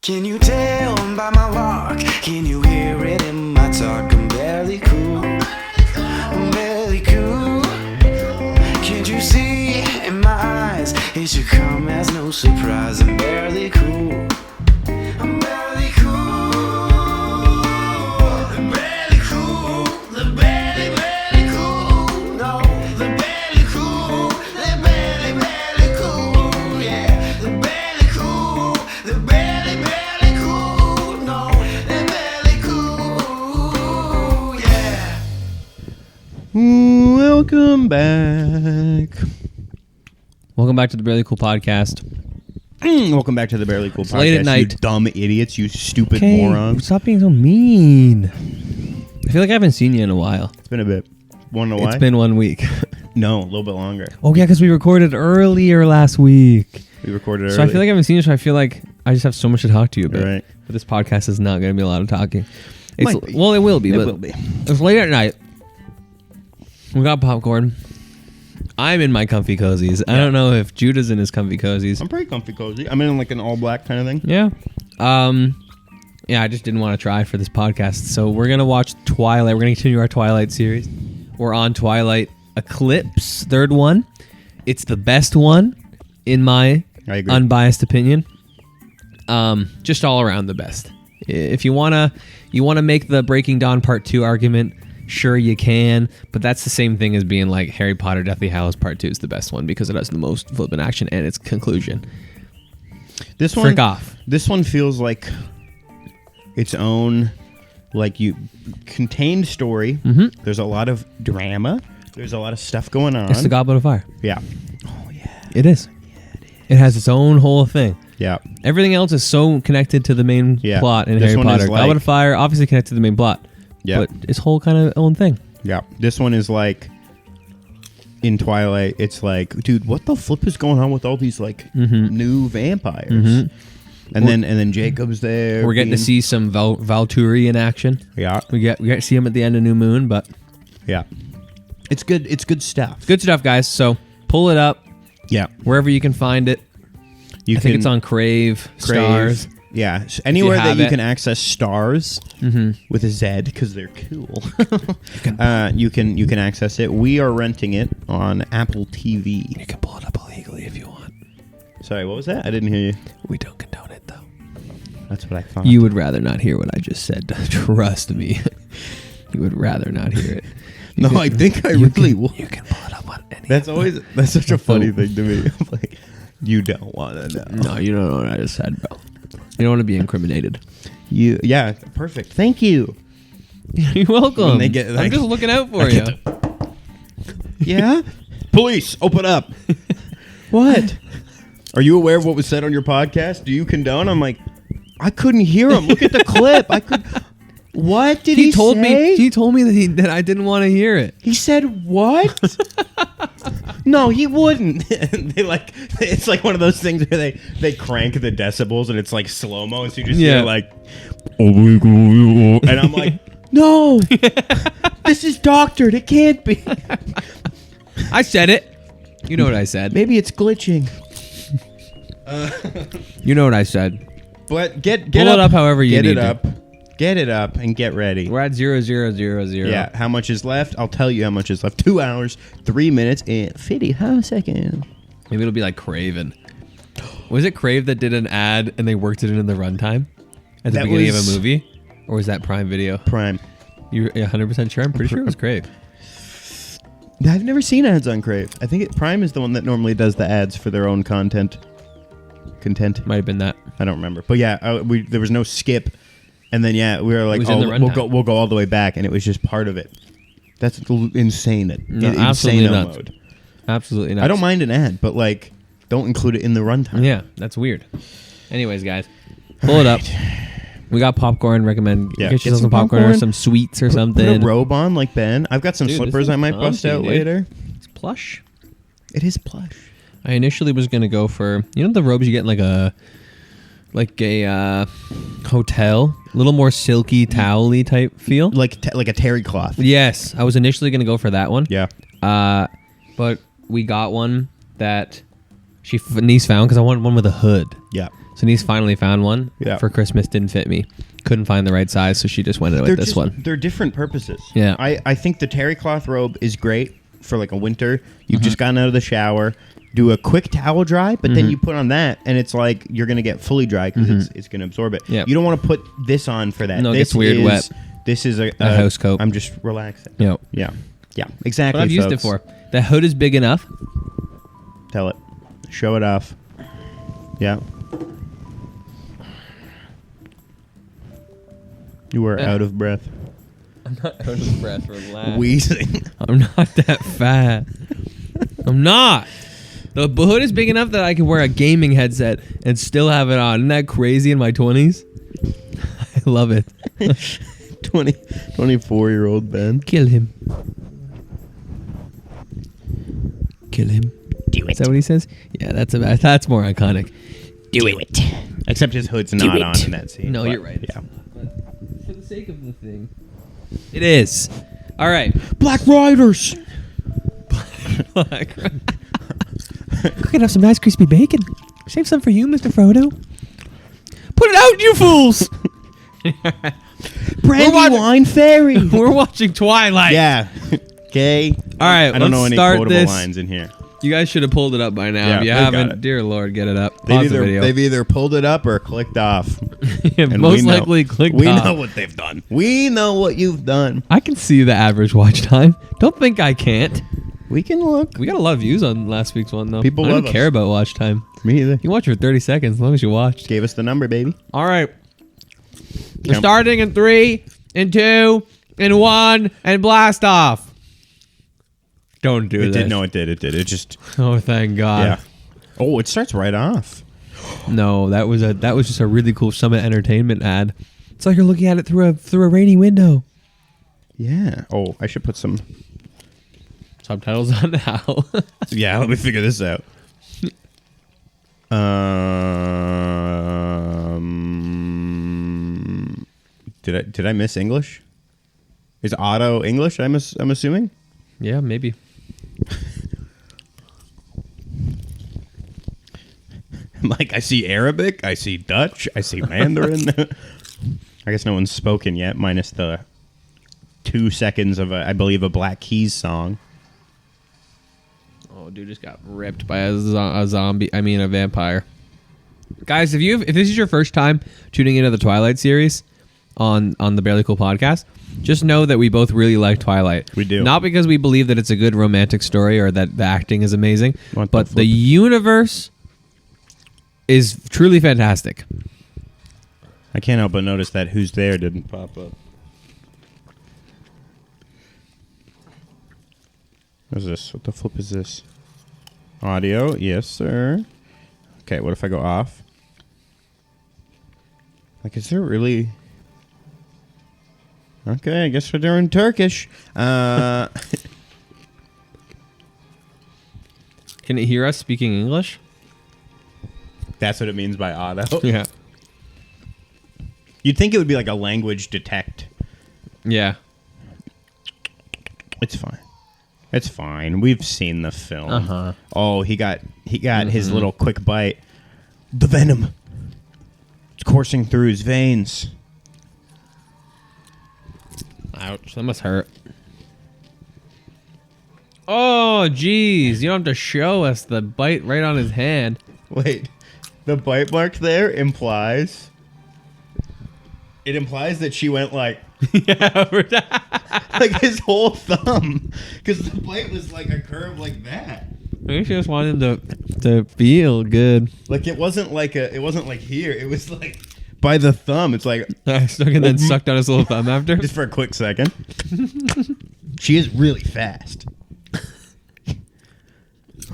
Can you tell by my walk? Can you hear it in my talk? I'm barely cool. I'm barely cool. Can't you see in my eyes? It should come as no surprise. I'm barely cool. I'm barely cool. I'm barely cool. The barely, barely cool. No, the barely cool. The barely, barely cool. Yeah, the barely cool. The barely, barely cool. No, the barely cool. Yeah. Welcome back. Welcome back to the Barely Cool Podcast. Welcome back to the Barely Cool Podcast. Late at night. You dumb idiots, you stupid Okay, morons. stop being so mean. I feel like I haven't seen you in a while. It's been a bit. Wanna know why? It's been 1 week. No, a little bit longer. Oh, yeah, because we recorded earlier last week. We recorded early. So I feel like I haven't seen you, so I feel like I just have so much to talk to you about. Right. But this podcast is not going to be a lot of talking. Might be. Well, it will be. It but will be. It's late at night. We got popcorn. I'm in my comfy cozies. I don't know if Judah's in his comfy cozies. I'm pretty comfy cozy. I'm in like an all black kind of thing. Yeah. Yeah, I just didn't want to try for this podcast. So we're going to watch Twilight. We're going to continue our Twilight series. We're on Twilight Eclipse, third one. It's the best one, in my I agree. unbiased opinion. Just all around the best. If you wanna make the Breaking Dawn Part 2 argument, sure you can, but that's the same thing as being like Harry Potter Deathly Hallows Part 2 is the best one because it has the most flippant action and its conclusion. This one, Frick off. This one feels like its own, like contained story. Mm-hmm. There's a lot of drama. There's a lot of stuff going on. It's the Goblet of Fire. Yeah. Oh yeah. It is. It has its own whole thing. Yeah. Everything else is so connected to the main plot in This Harry one is Potter. like- Goblet of Fire, obviously connected to the main plot. Yeah. But its whole kind of own thing. Yeah. This one is like in Twilight. It's like, dude, what the flip is going on with all these like new vampires? Mm-hmm. And then Jacob's there. We're getting to see some Volturi in action. Yeah. We get to see him at the end of New Moon, but Yeah. It's good. It's good stuff. good stuff, guys. So pull it up Yeah. wherever you can find it. I think it's on Crave, Stars. Yeah, anywhere that have you it. can access Stars with a Z because they're cool. you can access it. We are renting it on Apple TV. You can pull it up illegally if you want. Sorry, what was that? I didn't hear you. We don't condone it, though. That's what I thought. You would rather not hear what I just said. Trust me. You would rather not hear it. No, I think I really will. You can pull it up on any. That's such a funny thing to me. I'm like, you don't want to know. No, you don't know what I just said, bro. You don't want to be incriminated. Yeah, perfect. Thank you. You're welcome. When they get, I'm like- just looking out for you. Yeah? Police, open up. What? Are you aware of what was said on your podcast? Do you condone? I'm like, I couldn't hear him. Look at the clip. I could. What did he told say? me. He told me that I didn't want to hear it. He said what? No, he wouldn't. They like, it's like one of those things where they crank the decibels and it's like slow mo, and so you just hear like, and I'm like, no, this is doctored. It can't be. I said it. You know what I said. Maybe it's glitching. You know what I said. But get Pull it up however you need it to. up. Get it up and get ready. We're at 0000. Yeah, how much is left? I'll tell you how much is left. 2 hours, 3 minutes, and 50 seconds. Maybe it'll be like Craven. Was it Crave that did an ad and they worked it in the runtime at the beginning of a movie? Or was that Prime Video? Prime. You're 100% sure? I'm pretty sure it was Crave. I've never seen ads on Crave. I think Prime is the one that normally does the ads for their own content. Might have been that. I don't remember. But yeah, there was no skip. And then we were like, was in the runtime. we'll go all the way back, and it was just part of it. That's insane. No, absolutely not. Mode. Absolutely not. I don't mind an ad, but like, don't include it in the runtime. Yeah, that's weird. Anyways, guys, pull it up. We got popcorn. Recommend get yourself some popcorn or some sweets or something. Put a robe on like Ben. I've got some slippers I might bust out later. It's plush. It is plush. I initially was gonna go for the robes you get in like a hotel, a little more silky, towel-y type feel, like a terry cloth. Yes, I was initially gonna go for that one. Yeah. But we got one that niece found because I wanted one with a hood. Yeah. So Denise finally found one Yeah. for Christmas. Didn't fit me. Couldn't find the right size, so she just went with this one. They're different purposes. Yeah. I think the terry cloth robe is great for like a winter. You've just gotten out of the shower, do a quick towel dry, but then you put on that, and it's like you're gonna get fully dry because it's gonna absorb it. Yeah. You don't want to put this on for that. No, it this gets weird wet. This is a house coat. I'm just relaxing. Yep. Yeah. Yeah. Exactly. What I've used it for. The hood is big enough. Tell it. Show it off. Yeah. You are out of breath. I'm not out of breath. Relax. Wheezing. I'm not that fat. I'm not. The hood is big enough that I can wear a gaming headset and still have it on. Isn't that crazy in my 20s? I love it. 24-year-old Ben. Kill him. Kill him. Do Is that what he says? Yeah, that's more iconic. Do it. Except his hood's not on in that scene. No, but you're right. Yeah. For the sake of the thing. It is. All right. Black Riders. Cooking up some nice crispy bacon. Save some for you, Mr. Frodo. Put it out, you fools! Brandywine Fairy. We're watching Twilight. Yeah. Okay. All right, I don't know let's any start quotable this. lines in here. You guys should have pulled it up by now. Yeah, if you they've got haven't, it. dear Lord, get it up. Pause the video. They've either pulled it up or clicked off. And Most we know- likely clicked We off. know what they've done. We know what you've done. I can see the average watch time. Don't think I can't. We can look. We got a lot of views on last week's one, though. People I don't love care us. about watch time. Me either. You can watch for 30 seconds as long as you watched. Gave us the number, baby. All right. We're Count. starting in 3, and 2, and 1, and blast off. Don't do It this. did. No, it did. It did. It just. Oh, thank God. Yeah. Oh, it starts right off. No, that was just a really cool Summit Entertainment ad. It's like you're looking at it through a rainy window. Yeah. Oh, I should put some. Subtitles on now. Yeah, let me figure this out. Did I miss English? Is auto English? I'm assuming. Yeah, maybe. Like I see Arabic, I see Dutch, I see Mandarin. I guess no one's spoken yet, minus the 2 seconds of I believe a Black Keys song. Oh, dude just got ripped by a zombie. I mean, a vampire. Guys, if this is your first time tuning into the Twilight series on the Barely Cool podcast, just know that we both really like Twilight. We do. Not because we believe that it's a good romantic story or that the acting is amazing, What but the the flip? universe is truly fantastic. I can't help but notice that Who's There didn't pop up. What is this? What the flip is this? Audio, yes, sir. Okay, what if I go off? Like, is there really... Okay, I guess we're doing Turkish. Can it hear us speaking English? That's what it means by auto. Yeah. You'd think it would be like a language detect. Yeah. It's fine. It's fine. We've seen the film. Uh-huh. Oh, he got his little quick bite. The venom. It's coursing through his veins. Ouch. That must hurt. Oh, jeez. You don't have to show us the bite right on his hand. Wait. The bite mark there implies... It implies that she went like... Yeah. like his whole thumb. Because the bite was like a curve like that. Maybe she just wanted to feel good. Like it wasn't like here. It was like by the thumb. It's like Stuck and then sucked on his little thumb after. just for a quick second. She is really fast.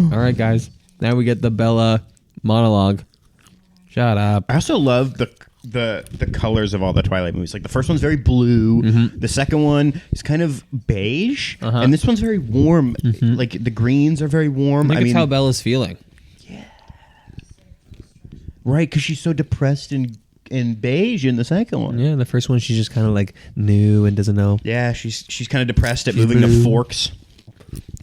All right, guys. Now we get the Bella monologue. Shut up. I also love the colors of all the Twilight movies. Like the first one's very blue. The second one is kind of beige, and this one's very warm. Like the greens are very warm. I think it's how Bella's feeling. Right, because she's so depressed and beige in the second one. Yeah, in the first one she's just kind of like new and doesn't know. Yeah, she's kind of depressed at moving to blue. Forks.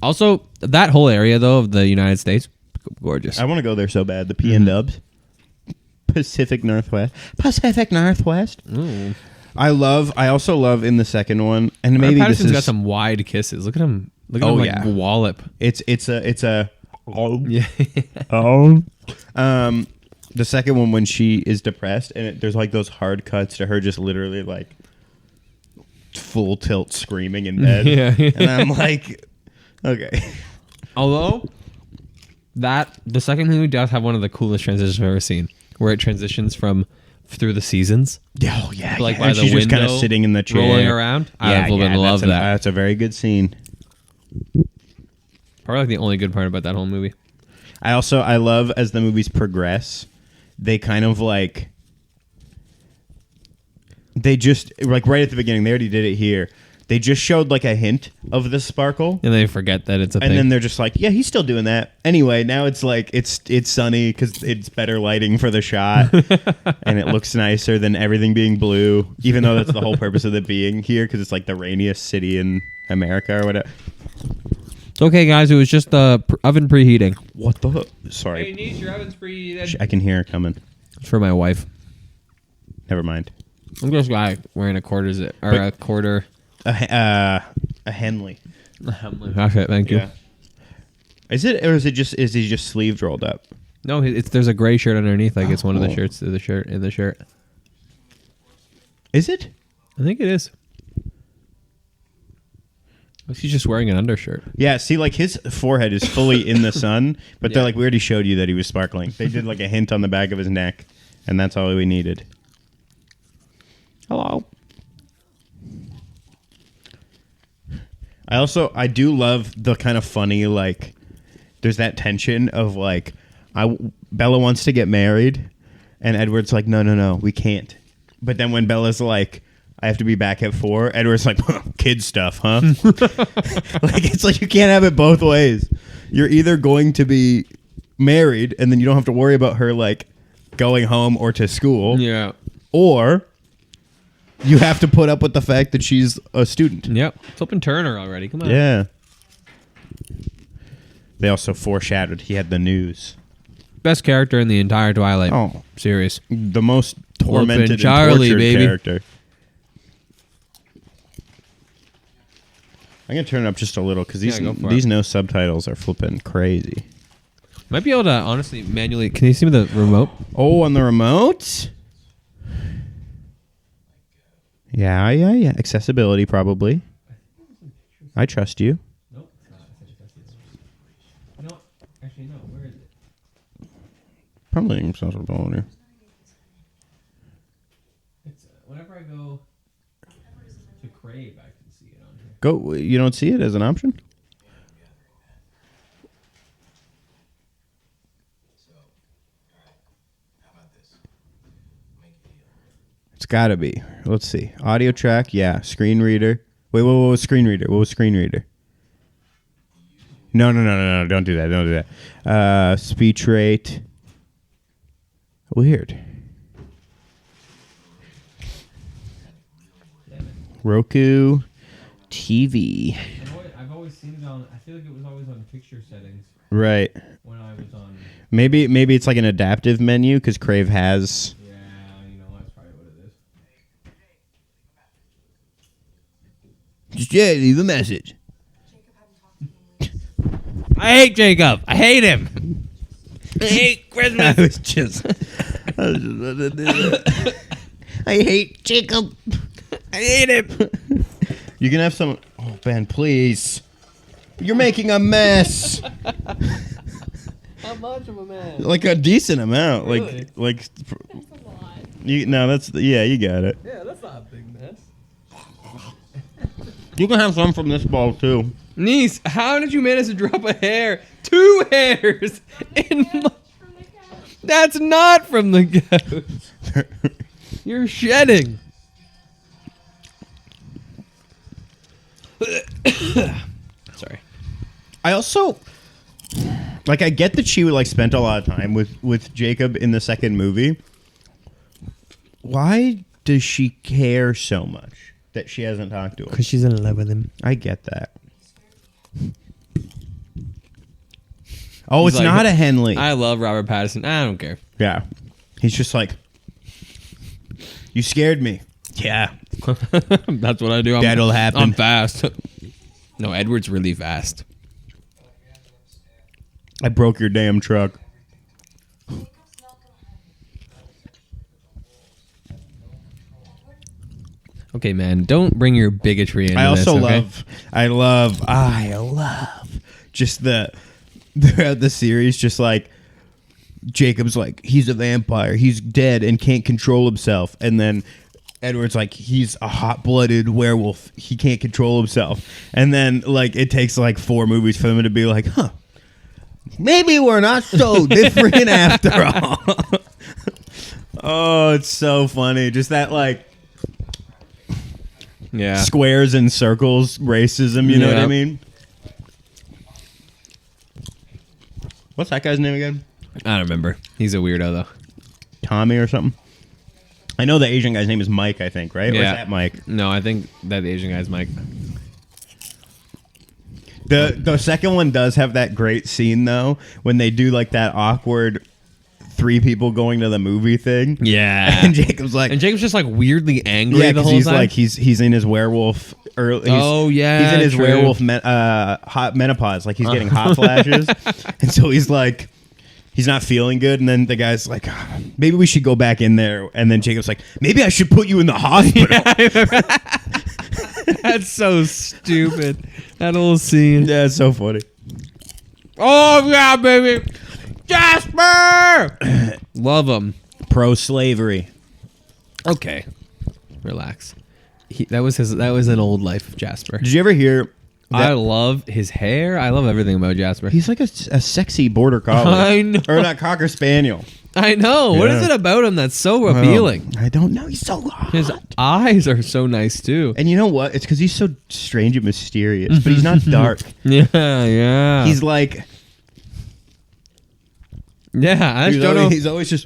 Also, that whole area though of the United States, gorgeous. I want to go there so bad. The P and Dubs. Pacific Northwest. Pacific Northwest. Ooh. I also love in the second one, and maybe Patterson's this is got some wide kisses. Look at him. Look at him like wallop. it's a Yeah. The second one when she is depressed and there's like those hard cuts to her just literally like full tilt screaming in bed. Yeah. And I'm like, okay. Although the second movie does have one of the coolest transitions I've ever seen, where it transitions from through the seasons. Oh yeah, Like yeah. by And the she's just kind of window, sitting in the chair, rolling around. Yeah, I love that. That's a very good scene. Probably like the only good part about that whole movie. I love as the movies progress, they kind of like they just like right at the beginning, they already did it here. They just showed like a hint of the sparkle. And they forget that it's a thing. And then they're just like, yeah, he's still doing that. Anyway, now it's like it's sunny because it's better lighting for the shot, and it looks nicer than everything being blue. Even though that's the whole purpose of it being here, because it's like the rainiest city in America or whatever. It's okay, guys. It was just the oven preheating. What the? Sorry, Hey, niece, your oven's preheated. I can hear her coming. It's for my wife. Never mind. I'm just a guy wearing a quarter zip or a quarter. A Henley. Okay, thank you. Yeah. Is he just sleeved rolled up? No, there's a gray shirt underneath. Like it's one of the shirts in the shirt. Is it? I think it is. He's just wearing an undershirt. Yeah, see, like his forehead is fully in the sun, but they're Yeah. like, we already showed you that he was sparkling. They did like a hint on the back of his neck, and that's all we needed. Hello. I do love the kind of funny, like, there's that tension of like, Bella wants to get married, and Edward's like, no, we can't. But then when Bella's like, I have to be back at 4, Edward's like, kid stuff, huh? Like, it's like you can't have it both ways. You're either going to be married, and then you don't have to worry about her, like, going home or to school. Yeah. Or you have to put up with the fact that she's a student. Yep. Flipping Turner already. Come on. Yeah. They also foreshadowed he had the news. Best character in the entire Twilight series. The most tormented Flippin' and Charlie, tortured baby. character. I'm going to turn it up just a little because these no subtitles are flipping crazy. Might be able to honestly manually. Can you see me the remote? Oh, on the remote? Yeah. Accessibility, probably. I trust you. Nope. No. Actually, no. Where is it? Probably accessibility. It's whenever I go to Crave, I can see it on here. Go. You don't see it as an option? It's got to be. Let's see. Audio track, yeah. Screen reader. Wait, what was screen reader? What was screen reader? No. Don't do that. Speech rate. Weird. Roku. TV. I've always seen it on. I feel like it was always on picture settings Right. when I was on. Maybe it's like an adaptive menu because Crave has. Yeah, you know that's probably what it is. Yeah, leave a message. I hate Jacob. I hate him. I hate Christmas. I was just about to do that. I hate Jacob. I hate him. You can have some. Oh, Ben, please. You're making a mess. How much of a man? Like a decent amount. Really? Like. That's a lot. You got it. Yeah, that's not a big mess. You can have some from this bowl too. Niece, how did you manage to drop a hair? 2 hairs in my... That's not from the goat. You're shedding. Sorry. I also like. I get that she would like spent a lot of time with Jacob in the second movie. Why does she care so much that she hasn't talked to him? Because she's in love with him. I get that. Oh, He's it's like, not a Henley. I love Robert Pattinson. I don't care. Yeah. He's just like, you scared me. Yeah. That's what I do. That'll happen. I'm fast. No, Edward's really fast. I broke your damn truck. Okay, man, don't bring your bigotry into I also this, okay? I love just throughout the series, just like Jacob's like, he's a vampire, he's dead and can't control himself, and then Edward's like, he's a hot-blooded werewolf, he can't control himself, and then like it takes like 4 movies for them to be like, huh, maybe we're not so different after all. Oh, it's so funny, just that like squares and circles racism, you know what I mean? What's that guy's name again? I don't remember. He's a weirdo, though. Tommy or something? I know the Asian guy's name is Mike, I think, right? Yeah. Or is that Mike? No, I think that the Asian guy's Mike. The second one does have that great scene, though, when they do like that awkward 3 people going to the movie thing. Yeah. And Jacob's like... And Jacob's just like weirdly angry the whole he's time. like, he's in his werewolf... He's in his true. werewolf hot menopause. Like, he's getting hot flashes. And so he's like... He's not feeling good, and then the guy's like, maybe we should go back in there. And then Jacob's like, maybe I should put you in the hospital. Yeah, I remember that. That's so stupid. That whole scene. Yeah, it's so funny. Oh, yeah, baby. Jasper! Love him. Pro-slavery. Okay. Relax. That was an old life, Jasper. Did you ever hear... I love his hair. I love everything about Jasper. He's like a sexy border collie. I know. Or not, cocker spaniel. I know. What is Yeah. it about him that's so appealing? I don't know. He's so hot. His eyes are so nice, too. And you know what? It's because he's so strange and mysterious, but he's not dark. Yeah. He's like... Yeah, I just don't know. He's always just...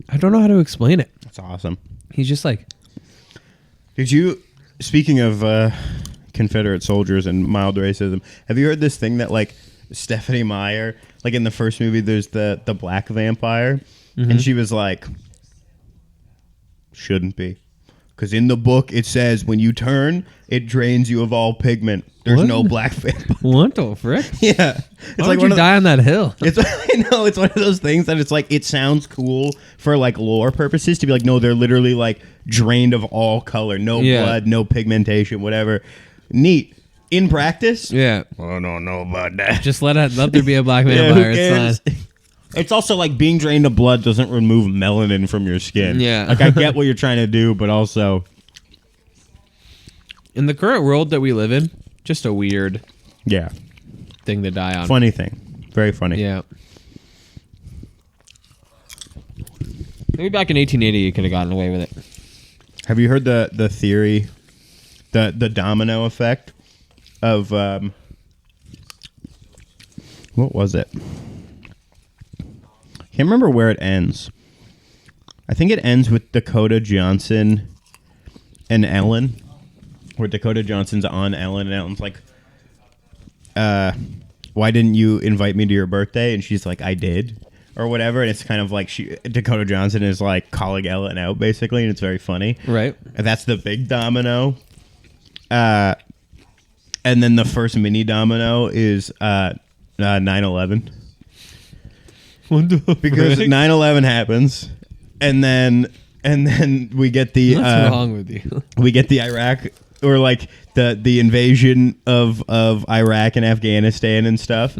I don't know how to explain it. That's awesome. He's just like... Did you... Speaking of Confederate soldiers and mild racism, have you heard this thing that, like, Stephenie Meyer, like in the first movie, there's the black vampire, and she was like, shouldn't be. Because in the book, it says when you turn, it drains you of all pigment. There's What? no black vampire. What the frick? Yeah. Why would you die on that hill? It's I know it's one of those things that it's like it sounds cool for like lore purposes to be like, no, they're literally like drained of all color, no blood, no pigmentation, whatever. Neat. In practice, Yeah. I don't know about that. Just let there be a black Yeah, vampire. who cares? It's fine. It's also like being drained of blood doesn't remove melanin from your skin. Yeah. Like I get what you're trying to do, but also In the current world that we live in, just a weird yeah. thing to die on. Funny thing. Very funny. Yeah. Maybe back in 1880 you could have gotten away with it. Have you heard the theory, the domino effect of what was it? Can't remember where it ends. I think it ends with Dakota Johnson and Ellen, where Dakota Johnson's on Ellen, and Ellen's like, why didn't you invite me to your birthday? And she's like, I did, or whatever. And it's kind of like Dakota Johnson is like calling Ellen out, basically, and it's very funny. Right. And that's the big domino. And then the first mini domino is 9/11. Because 9/11 happens, and then we get the What's wrong with you? we get the Iraq, or like the invasion of Iraq and Afghanistan and stuff,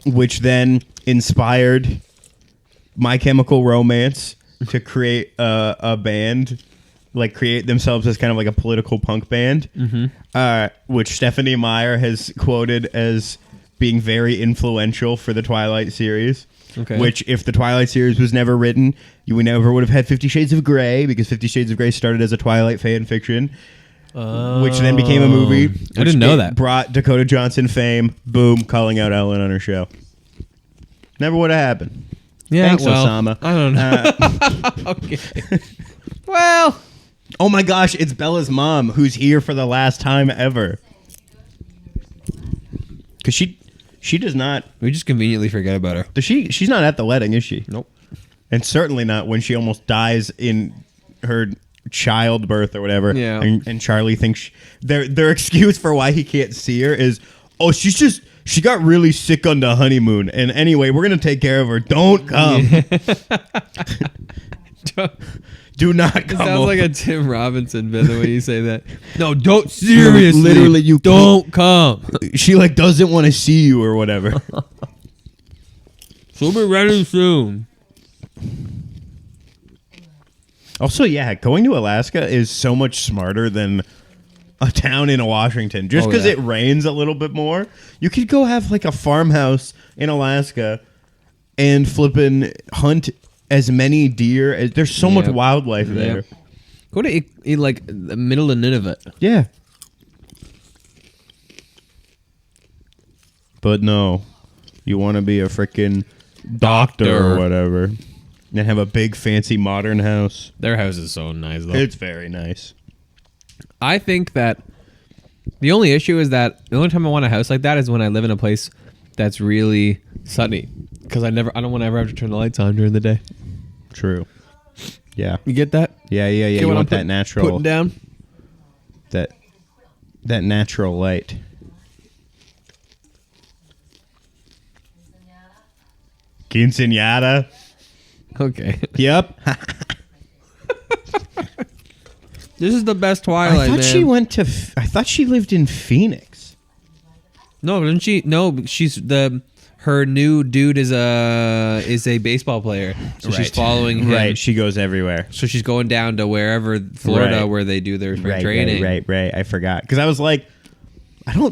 which then inspired My Chemical Romance to create a band, like create themselves as kind of like a political punk band, which Stephenie Meyer has quoted as being very influential for the Twilight series. Okay. Which, if the Twilight series was never written, we never would have had 50 Shades of Grey, because 50 Shades of Grey started as a Twilight fan fiction, which then became a movie. I didn't know that. Brought Dakota Johnson fame. Boom, calling out Ellen on her show. Never would have happened. Yeah, Thanks, well, Osama. I don't know. Okay. Well, Oh my gosh, it's Bella's mom, who's here for the last time ever. Because she does not... we just conveniently forget about her. She's not at the wedding, is she? Nope. And certainly not when she almost dies in her childbirth or whatever. Yeah. And Charlie thinks their excuse for why he can't see her is, oh, she got really sick on the honeymoon. And anyway, we're going to take care of her. Don't come. Do not come. It sounds over. like a Tim Robinson bit the way you say that. No, don't seriously. Literally, you don't come. She like doesn't want to see you or whatever. She'll be ready soon. Also, yeah, going to Alaska is so much smarter than a town in Washington. Just because it rains a little bit more, you could go have like a farmhouse in Alaska and flippin' hunt as many deer as there's so much wildlife there. Go to like the middle of Nineveh. Yeah. But no, you want to be a freaking doctor or whatever and have a big fancy modern house. Their house is so nice though. It's very nice. I think that the only issue is that the only time I want a house like that is when I live in a place that's really sunny. Because I don't want to ever have to turn the lights on during the day. True. Yeah. You get that? Yeah. You want that natural putting down that natural light. Quinceañera. Okay. Yep. This is the best Twilight, I thought man. she went to. I thought she lived in Phoenix. No, didn't she? No, she's her new dude is a baseball player, so she's following him. Right, she goes everywhere. So she's going down to wherever Florida where they do their spring training. Right. I forgot because I was like,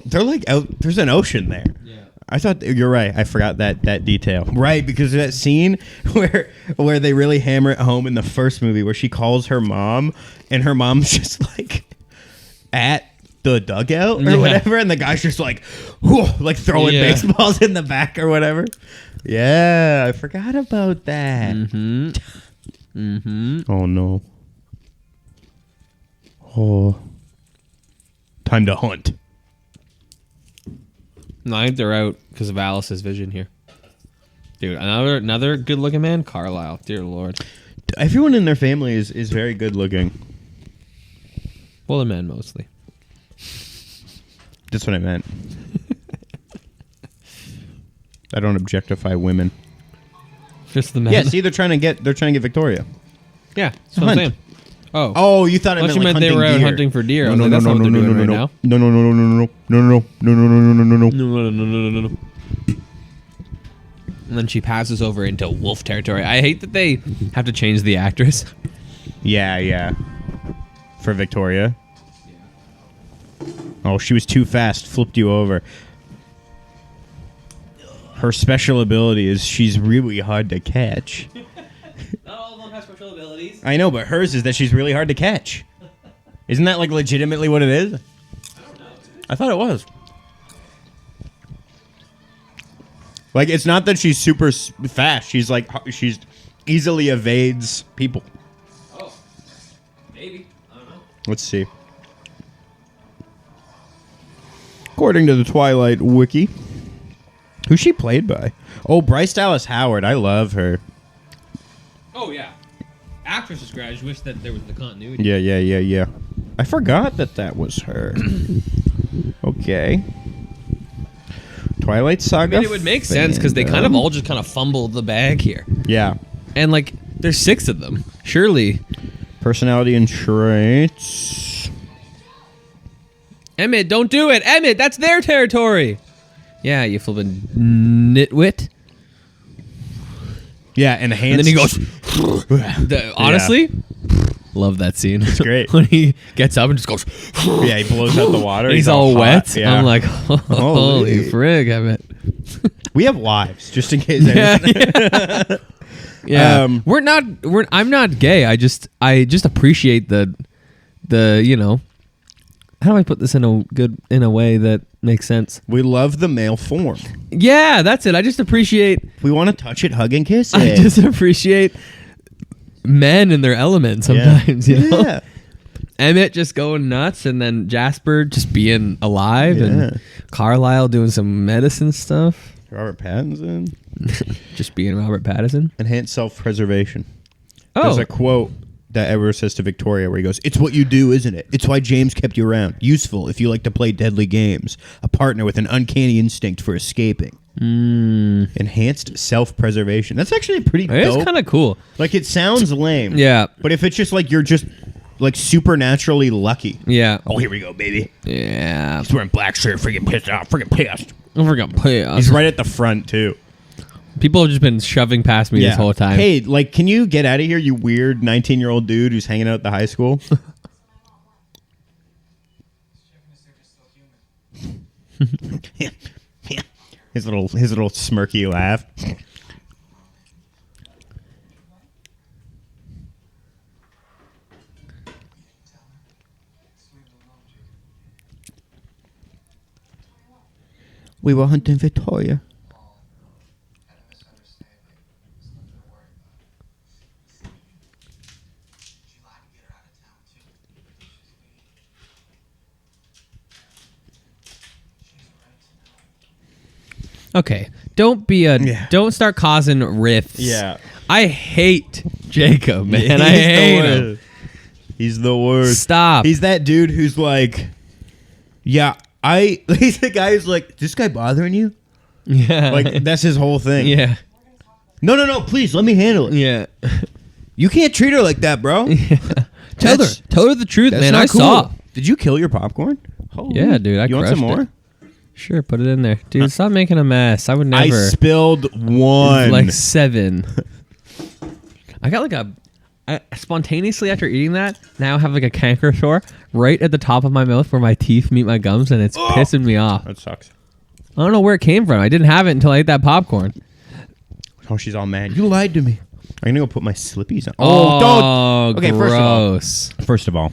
they're like out. There's an ocean there. Yeah. I thought you're right. I forgot that detail. Right, because of that scene where they really hammer it home in the first movie where she calls her mom and her mom's just like at the dugout or whatever, and the guy's just like, whew, like throwing baseballs in the back or whatever. Yeah, I forgot about that. Oh no. Oh. Time to hunt. No, I think they're out because of Alice's vision here. Dude, another good looking man, Carlisle. Dear Lord. Everyone in their family is very good looking. Well, the men mostly. That's what I meant. I don't objectify women. Just the men. Yeah, see, they're trying to get Victoria. Yeah, that's what I'm saying. Oh, you thought it meant you meant they were out hunting for deer. No, that's not what they're doing right now. No. And then she passes over into wolf territory. I hate that they have to change the actress. Yeah. For Victoria. Oh, she was too fast. Flipped you over. Her special ability is she's really hard to catch. Not all of them have special abilities. I know, but hers is that she's really hard to catch. Isn't that like legitimately what it is? I don't know. I thought it was. Like, it's not that she's super fast. She's easily evades people. Oh, maybe. I don't know. Let's see. According to the Twilight wiki, who's she played by? Oh, Bryce Dallas Howard. I love her. Oh yeah, actress is great. I just wish that there was the continuity. Yeah. I forgot that was her. Okay. Twilight Saga. I mean, it would make sense because they kind of all just kind of fumble the bag here. Yeah. And like, there's 6 of them. Surely. Personality and traits. Emmett, don't do it. Emmett, that's their territory. Yeah, you flipping nitwit. Yeah, and And then he goes. Honestly, love that scene. It's great. When he gets up and just goes. Yeah, he blows out the water. And he's all hot. wet. Yeah. I'm like, holy frig, Emmett. We have lives, just in case. Yeah. I'm not gay. I just appreciate the how do I put this in a way that makes sense? We love the male form. Yeah, that's it. I just appreciate. We want to touch it, hug, and kiss it. I just appreciate men in their element sometimes. You know, Yeah. Emmett just going nuts, and then Jasper just being alive, and Carlisle doing some medicine stuff. Robert Pattinson. Just being Robert Pattinson. Enhanced self-preservation. Oh, There's a quote that Edward says to Victoria where he goes, "It's what you do, isn't it? It's why James kept you around. Useful if you like to play deadly games. A partner with an uncanny instinct for escaping." Enhanced self-preservation. That's actually pretty dope. it's kind of cool. Like, it sounds lame. Yeah. But if it's just like you're just like supernaturally lucky. Yeah. Oh, here we go, baby. Yeah. He's wearing black shirt, freaking pissed off, freaking pissed. I forgot. He's right at the front, too. People have just been shoving past me this whole time. Hey, like, can you get out of here, you weird 19-year-old dude who's hanging out at the high school? Yeah. His little smirky laugh. We were hunting Victoria. Okay, don't start causing rifts. Yeah. I hate Jacob, man. He's I hate him. He's the worst. Stop. He's that dude who's like, yeah, he's the guy who's like, this guy bothering you? Yeah. Like, that's his whole thing. Yeah. No, please, let me handle it. Yeah. You can't treat her like that, bro. Tell her the truth, That's man. not I cool. saw. Did you kill your popcorn? Holy. Yeah, dude. You want some more? Sure, put it in there. Dude, stop making a mess. I would never. I spilled one. Like 7. I got like I spontaneously after eating that, now have like a canker sore right at the top of my mouth where my teeth meet my gums, and it's pissing me off. That sucks. I don't know where it came from. I didn't have it until I ate that popcorn. Oh, she's all mad. You lied to me. I'm gonna go put my slippies on. Oh, don't. Okay, gross. First of all,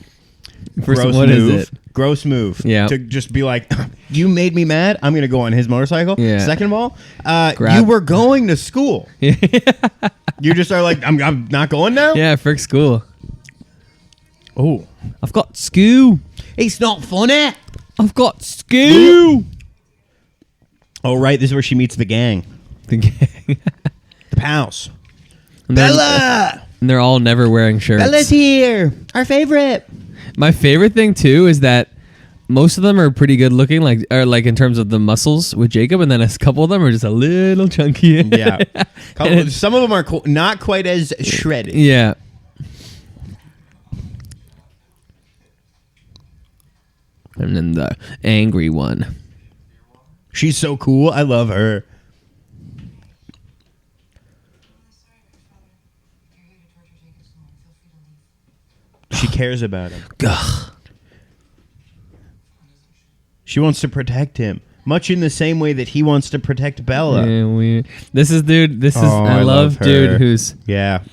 First, gross what move. is it? Gross move. Yeah. To just be like, you made me mad. I'm gonna go on his motorcycle. Yeah. Second of all, you were going to school. You just are like, I'm not going now. Yeah, frick school. Oh, I've got school. it's not funny. I've got school. Oh, right. This is where she meets the gang, The gang. the pals. And they're- Bella. And they're all never wearing shirts. Bella's here. Our favorite. My favorite thing too is that most of them are pretty good looking, like in terms of the muscles with Jacob, and then a couple of them are just a little chunky. Yeah. Some of them are not quite as shredded. Yeah. And then the angry one. She's so cool. I love her. She cares about him. Gah. She wants to protect him, much in the same way that he wants to protect Bella. Yeah, this is I I love love dude her. who's Yeah.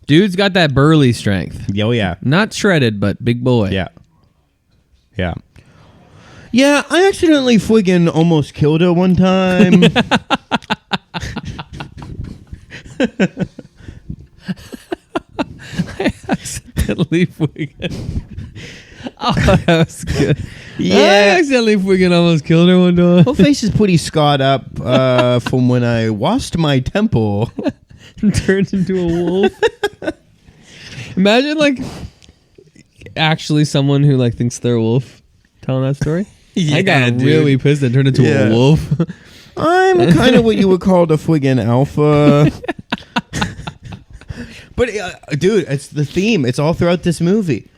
dude's got that burly strength. Oh, yeah. Not shredded, but big boy. Yeah. Yeah. Yeah, I accidentally friggin' almost killed her one time. Accidentally friggin'. Oh, that was good. Yeah. I accidentally friggin' almost killed her one time. Her face is pretty scarred up from when I washed my temple. And turned into a wolf. Imagine like actually someone who like thinks they're a wolf telling that story. I got dude. really pissed and turned into Yeah. a wolf. I'm kind of what you would call the friggin' alpha. But dude, it's the theme. It's all throughout this movie.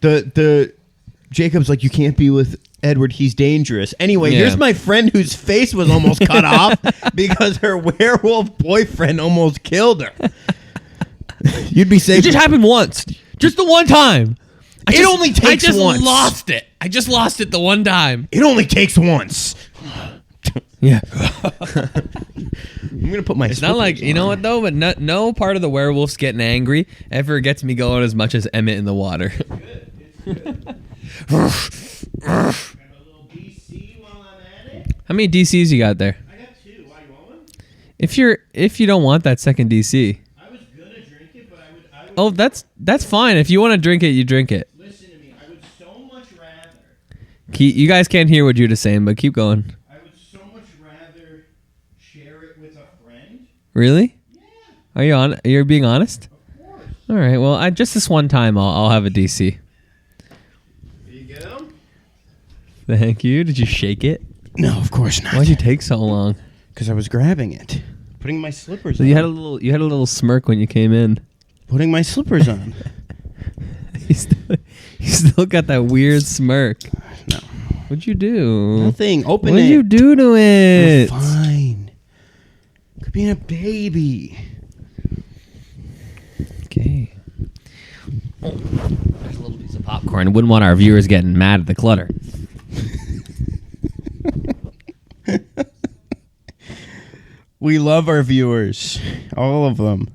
The Jacob's like, you can't be with Edward. He's dangerous. Anyway, Yeah. here's my friend whose face was almost cut off because her werewolf boyfriend almost killed her. You'd be safe. It just happened once. Just the one time. It only takes I just once. lost it. I just lost it the one time. It only takes once. Yeah. I'm gonna put my. It's not like, you know what though, but no part of the werewolves getting angry ever gets me going as much as Emmett in the water. How many DCs you got there? I got 2. Why, you want one? If you don't want that second DC. I was gonna drink it, but I would. Oh, that's fine. If you want to drink it, you drink it. Listen to me. I would so much rather. You guys can't hear what Judah's saying, but keep going. I would so much rather share it with a friend Really? Are you on? You're being honest? All right. Well, just this one time, I'll have a DC. You get him? Thank you. Did you shake it? No, of course not. Why'd you take so long? Because I was grabbing it, putting my slippers So on. you had a little smirk when you came in. Putting my slippers on. You still got that weird smirk. No. What'd you do? Nothing. Open What'd it. you do to it? I'm fine. Could be a baby. Okay. Oh, there's a little piece of popcorn. Wouldn't want our viewers getting mad at the clutter. We love our viewers. All of them.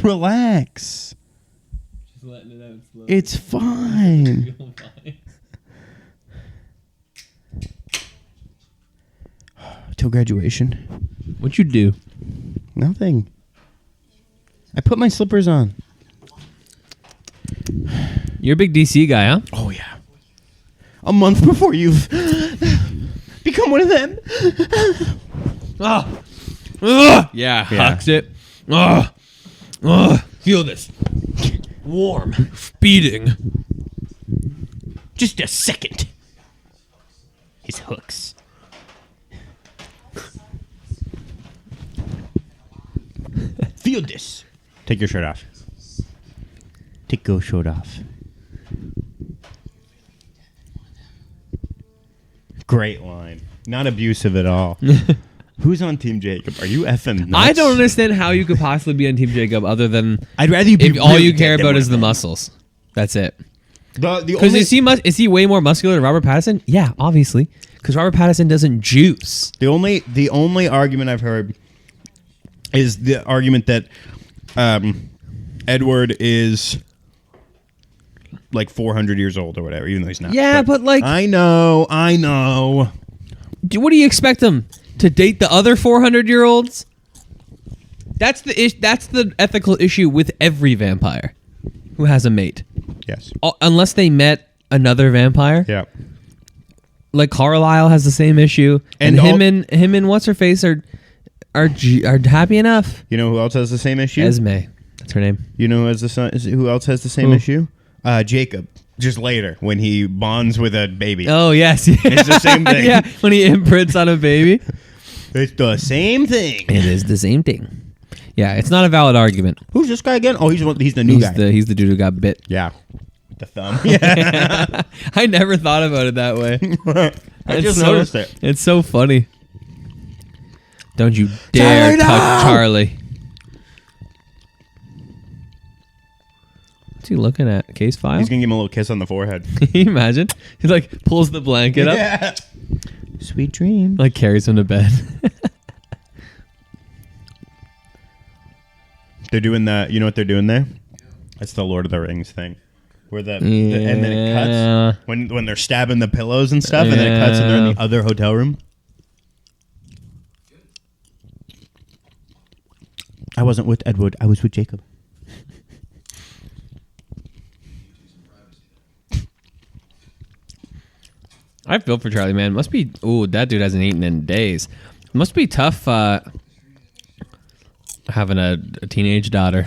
Relax. Just letting it out slowly. It's fine. Till graduation. What'd you do? Nothing. I put my slippers on. You're a big DC guy, huh? Oh, yeah. A month before you've become one of them. Yeah, Yeah. hucks it. Feel this. Warm. Beating. Just a second. His hooks. Feel this. Take your shirt off. Take your shirt off. Great line. Not abusive at all. Who's on Team Jacob? Are you effing nuts? I don't understand how you could possibly be on Team Jacob other than I'd rather you be if all really you care dead than about one is of the them. muscles. That's it. The Because only, is he way more muscular than Robert Pattinson? Yeah, obviously. Because Robert Pattinson doesn't juice. the only argument I've heard is the argument that Edward is like 400 years old or whatever, even though he's not. Yeah, but like, I know. what do you expect him to date the other 400-year-olds? That's the ethical issue with every vampire who has a mate. Yes. Unless they met another vampire. Yeah. Like Carlisle has the same issue, and him and what's her face are happy enough. You know who else has the same issue? Esme, that's her name. You know who else has the same issue? Jacob. Just later when he bonds with a baby. Oh yes, It's the same thing. Yeah, when he imprints on a baby. It's the same thing. It is the same thing. Yeah, it's not a valid argument. Who's this guy again? Oh, he's the new guy. He's the dude who got bit. Yeah. With the thumb. Yeah. I never thought about it that way. I just noticed it. It's so funny. Don't you dare Charlie, touch no! Charlie. What's he looking at? Case file? He's going to give him a little kiss on the forehead. Can you imagine? He like pulls the blanket up, Yeah. Sweet dream. like carries him to bed. They're doing that. You know what they're doing there? It's the Lord of the Rings thing. Where and then it cuts when they're stabbing the pillows and stuff, and then it cuts and they're in the other hotel room. I wasn't with Edward. I was with Jacob. I feel for Charlie, man. Must be. Ooh, that dude hasn't eaten in days. Must be tough having a teenage daughter.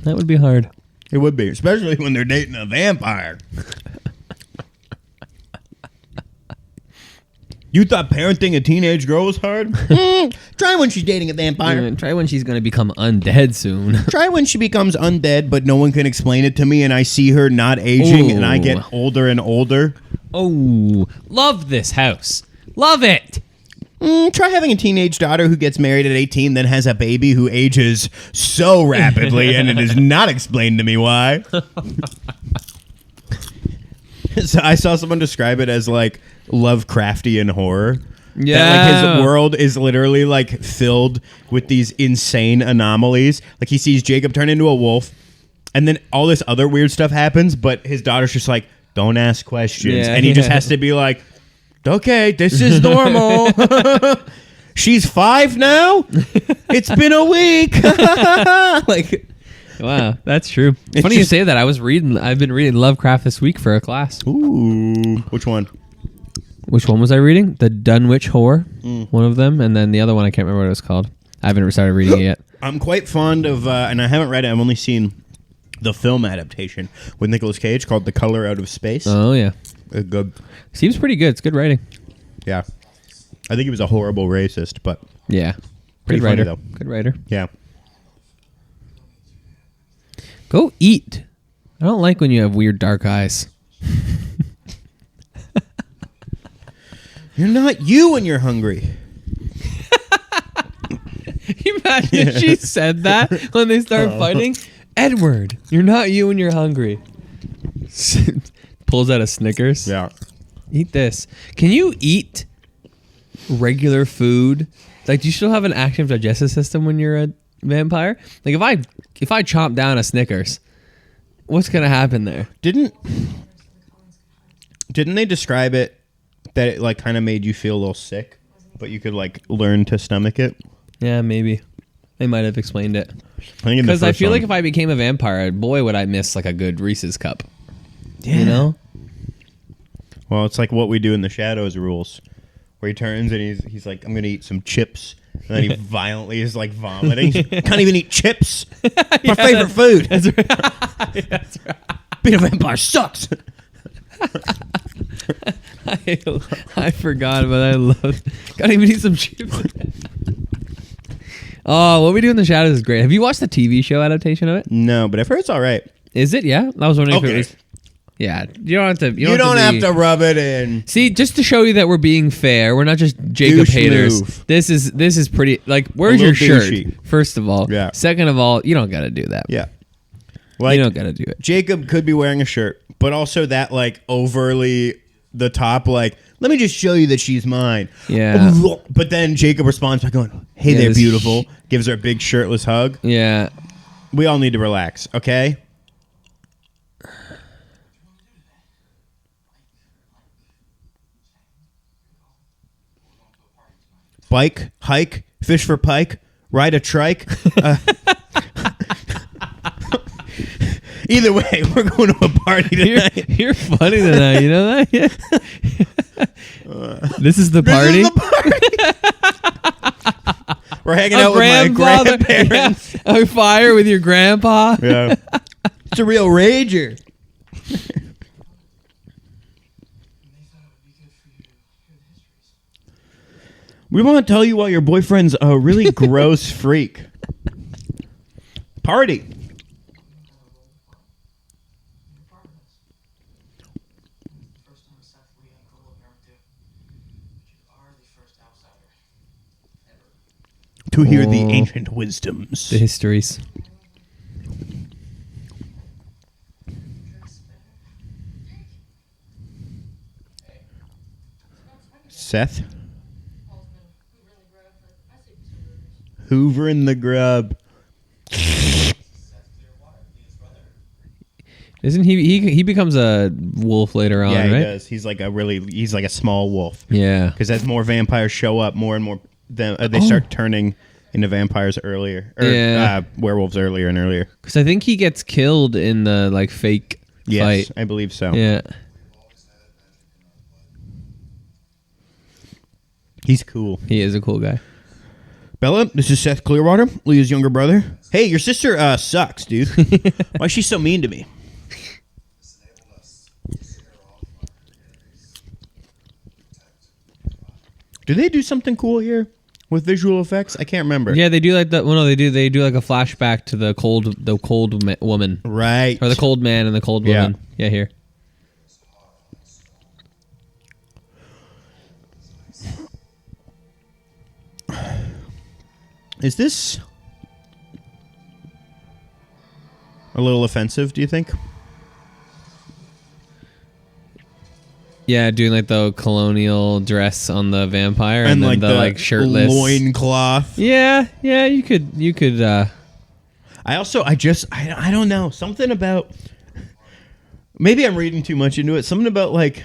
That would be hard. It would be, especially when they're dating a vampire. You thought parenting a teenage girl was hard? Try when she's dating a vampire. Try when she's going to become undead soon. Try when she becomes undead, but no one can explain it to me, and I see her not aging, and I get older and older. Oh, love this house. Love it. Try having a teenage daughter who gets married at 18, then has a baby who ages so rapidly, and it is not explained to me why. So I saw someone describe it as like Lovecraftian horror. Yeah. That, like, his world is literally like filled with these insane anomalies. Like he sees Jacob turn into a wolf, and then all this other weird stuff happens, but his daughter's just like, don't ask questions. Yeah, and he just has to be like, okay, this is normal. She's 5 now? It's been a week. Like, Wow, that's true. Funny you say that. I've been reading Lovecraft this week for a class. ooh, which one? Which one was I reading? The Dunwich Horror, one of them, and then the other one I can't remember what it was called. I haven't started reading it yet. I'm quite fond of, and I haven't read it. I've only seen the film adaptation with Nicolas Cage called The Color Out of Space. Oh yeah, Good. seems pretty good. It's good writing. Yeah. I think he was a horrible racist, but Yeah, Pretty good funny, writer. though. Good writer. yeah. Go eat. I don't like when you have weird dark eyes. You're not you when you're hungry. You imagine if she said that when they start fighting? Edward, you're not you when you're hungry. Pulls out a Snickers. Yeah. Eat this. Can you eat regular food? Like, do you still have an active digestive system when you're a vampire? Like, if I chomp down a Snickers, what's gonna happen there? Didn't they describe it that it like kind of made you feel a little sick, but you could like learn to stomach it? Yeah, maybe. They might have explained it. Because I feel like if I became a vampire, boy, would I miss like a good Reese's cup. Yeah. You know? Well, it's like What We Do in the Shadows rules, where he turns and he's like, I'm gonna eat some chips, and then he violently is like vomiting. Can't even eat chips. My favorite food. That's right. That's right. Being a vampire sucks. I forgot, but I love. Gotta even eat some chips. Oh, What We Do in the Shadows is great. Have you watched the TV show adaptation of it? No, but I've heard it's all right. Is it? Yeah, I was wondering if Okay. it was. Yeah, you don't have to. You don't have be- to rub it in. See, just to show you that we're being fair, we're not just Jacob Douche haters. move. This is pretty. Like, where's A your little shirt? douchey. First of all, Yeah. Second of all, you don't got to do that. Yeah. Like, You don't got to do it. Jacob could be wearing a shirt, but also that like overly the top, like, let me just show you that she's mine. Yeah. But then Jacob responds by going, hey Yeah, there, this beautiful. Gives her a big shirtless hug. Yeah. We all need to relax, okay? Bike, hike, fish for pike, ride a trike. Either way, we're going to a party tonight. You're funny tonight. You know that? Yeah. This is the This party. is the party. We're hanging out with my grandfather- grandparents. Yeah. A fire with your grandpa. Yeah. It's a real rager. We want to tell you why your boyfriend's a really gross freak. Party. First time Seth, we and Cole have never do. But you are the first outsider ever. To hear the Oh. ancient wisdoms. The histories. Seth? Hoover in the grub. Isn't he becomes a wolf later on, Yeah, he right? does. He's like a small wolf. Yeah. Because as more vampires show up, more and more they start turning into vampires earlier, or Yeah. werewolves earlier and earlier. Because I think he gets killed in the like fake Yes, fight. I believe so. Yeah. He's cool. He is a cool guy. Bella, this is Seth Clearwater, Leah's younger brother. Hey, your sister sucks, dude. Why is she so mean to me? Do they do something cool here with visual effects? I can't remember. Yeah, they do like that. Well, no, they do like a flashback to the cold woman, Right. or the cold man and the cold Yeah. woman. Yeah, here. Is this a little offensive, do you think? Yeah, doing like the colonial dress on the vampire and, then like the like shirtless loincloth. Yeah, you could. I don't know. Something about, maybe I'm reading too much into it. Something about like,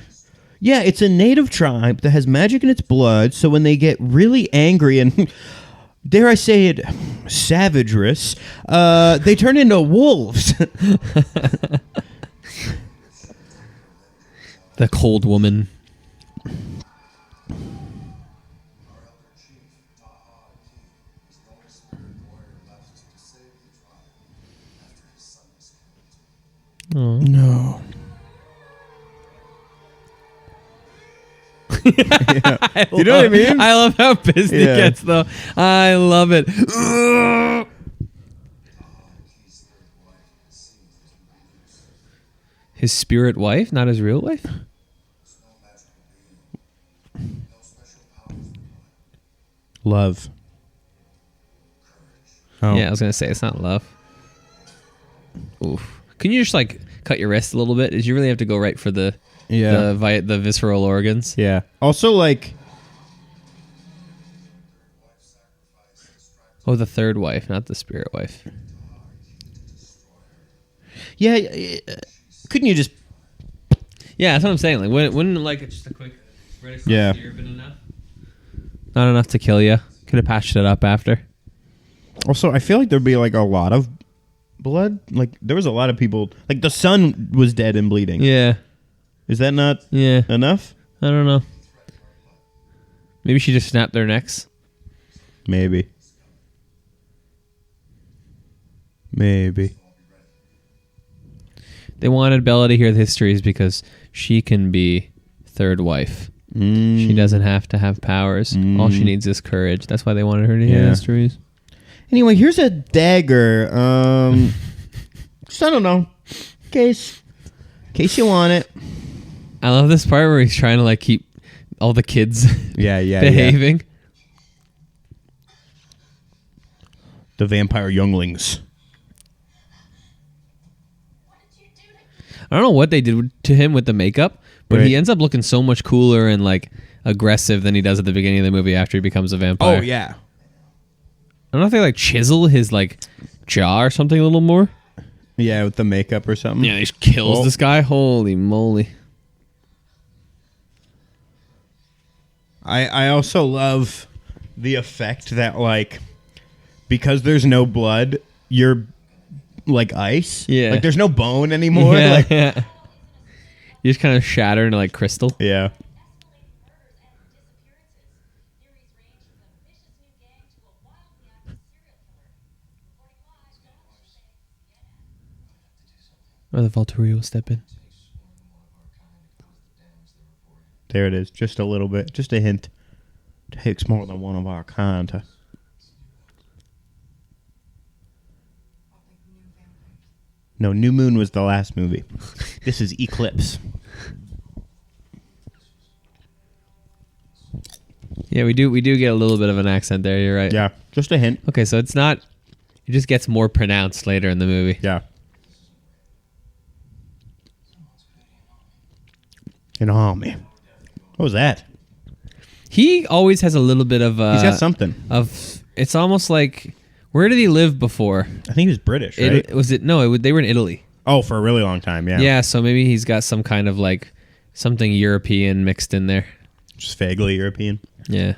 yeah, it's a native tribe that has magic in its blood. So when they get really angry and, dare I say it, savagerous, they turn into wolves. The cold woman. Oh. Yeah. You know what I mean? I love how pissed he Yeah. gets, though. I love it. His spirit wife, not his real wife? Love. Oh. Yeah, I was going to say, it's not love. Oof. Can you just, like, cut your wrist a little bit? Did you really have to go right for the the visceral organs? Yeah. Also, like... Oh, the third wife, not the spirit wife. Yeah, couldn't you just... Yeah, that's what I'm saying. Like, wouldn't like just a quick right across Yeah. here been enough? Not enough to kill you. Could have patched it up after. Also, I feel like there'd be, like, a lot of blood. Like, there was a lot of people... Like, the son was dead and bleeding. Yeah. Is that not Yeah. enough? I don't know. Maybe she just snapped their necks. Maybe. Maybe. They wanted Bella to hear the histories because she can be third wife. She doesn't have to have powers. All she needs is courage. That's why they wanted her to hear the Yeah. histories. Anyway, here's a dagger. Just, I don't know. In case you want it. I love this part where he's trying to like keep all the kids Yeah. behaving. The vampire younglings. I don't know what they did to him with the makeup, but Right. he ends up looking so much cooler and like aggressive than he does at the beginning of the movie after he becomes a vampire. Oh, yeah. I don't know if they like chisel his like jaw or something a little more. Yeah, with the makeup or something. Yeah, he just kills Oh. this guy. Holy moly. I also love the effect that, like, because there's no blood, you're like ice. Yeah. Like, there's no bone anymore. Yeah, Like, yeah. You just kind of shatter into like crystal. yeah. Or the Volturi will step in. There it is. Just a little bit. Just a hint. Takes more than one of our kind to... No, New Moon was the last movie. This is Eclipse. Yeah, we do get a little bit of an accent there. You're right. Yeah, just a hint. Okay, so it's not. It just gets more pronounced later in the movie. Yeah. An army. What was that? He always has a little bit of. He's got something. Of it's almost like where did he live before? I think he was British, right? Was it no? They were in Italy. Oh, for a really long time, yeah. Yeah, so maybe he's got some kind of like something European mixed in there. Just vaguely European. Yeah.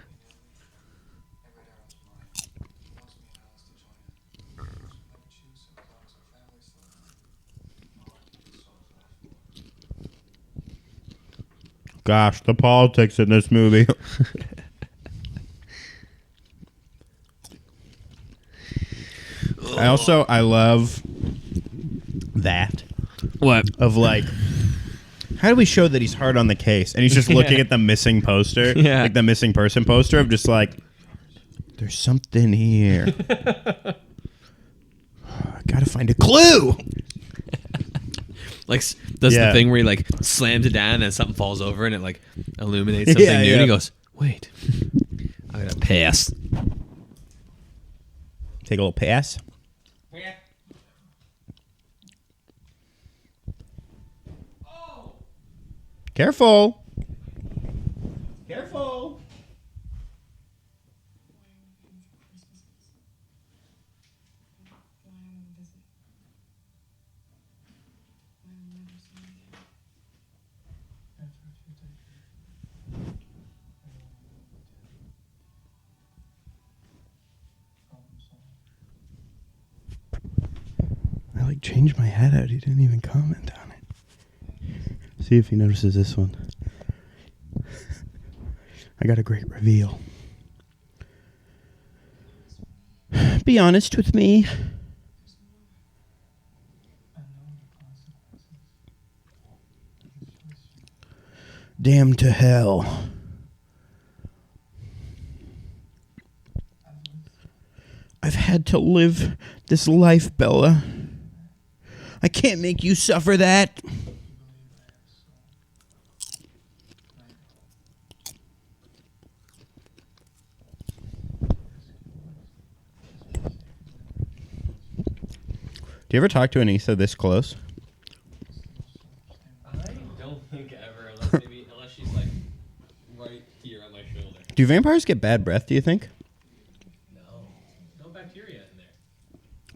Gosh, the politics in this movie. I love that. What? Of like, how do we show that he's hard on the case? And he's just looking at the missing poster, Yeah. like the missing person poster of just like, there's something here. I gotta find a clue. Like does Yeah. the thing where he like slams it down and something falls over and it like illuminates something Yeah, new yeah. and he goes, wait, I'm gonna pass. Take a little pass. Careful. Careful. I like changed my head out. He didn't even comment on it. See if he notices this one. I got a great reveal. Be honest with me. Damn to hell. I've had to live this life, Bella. I can't make you suffer that. Do you ever talk to Anissa this close? I don't think ever, unless she's like right here on my shoulder. Do vampires get bad breath, do you think? No bacteria in there.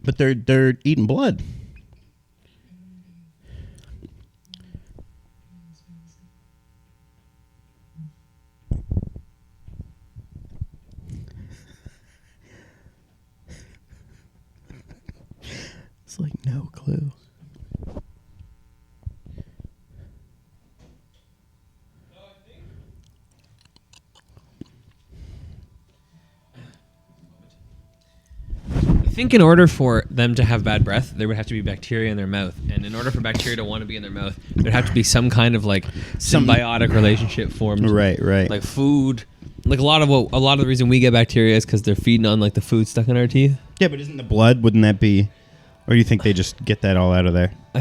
But they're eating blood. It's like no clue. I think in order for them to have bad breath, there would have to be bacteria in their mouth, and in order for bacteria to want to be in their mouth, there'd have to be some kind of like symbiotic relationship formed. Right. Like food, like a lot of the reason we get bacteria is because they're feeding on like the food stuck in our teeth. Yeah, but isn't the blood? Wouldn't that be? Or do you think they just get that all out of there? I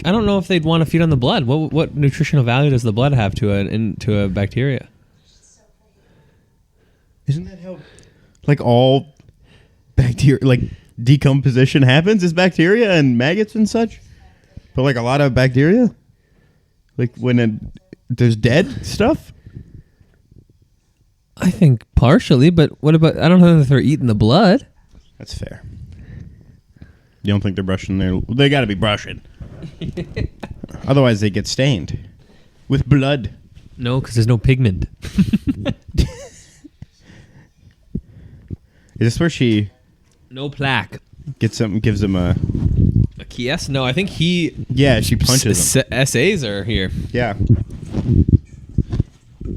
don't know if they'd want to feed on the blood. What nutritional value does the blood have to a bacteria? Isn't that how, like, all bacteria, like, decomposition happens is bacteria and maggots and such? But, like, a lot of bacteria? Like, when there's dead stuff? I think partially, but what about, I don't know if they're eating the blood. That's fair. You don't think they're brushing their... They got to be brushing. Otherwise, they get stained with blood. No, because there's no pigment. Is this where she No plaque. gives him a... A Kies? No, I think he... Yeah, she punches him. SAs are here. Yeah.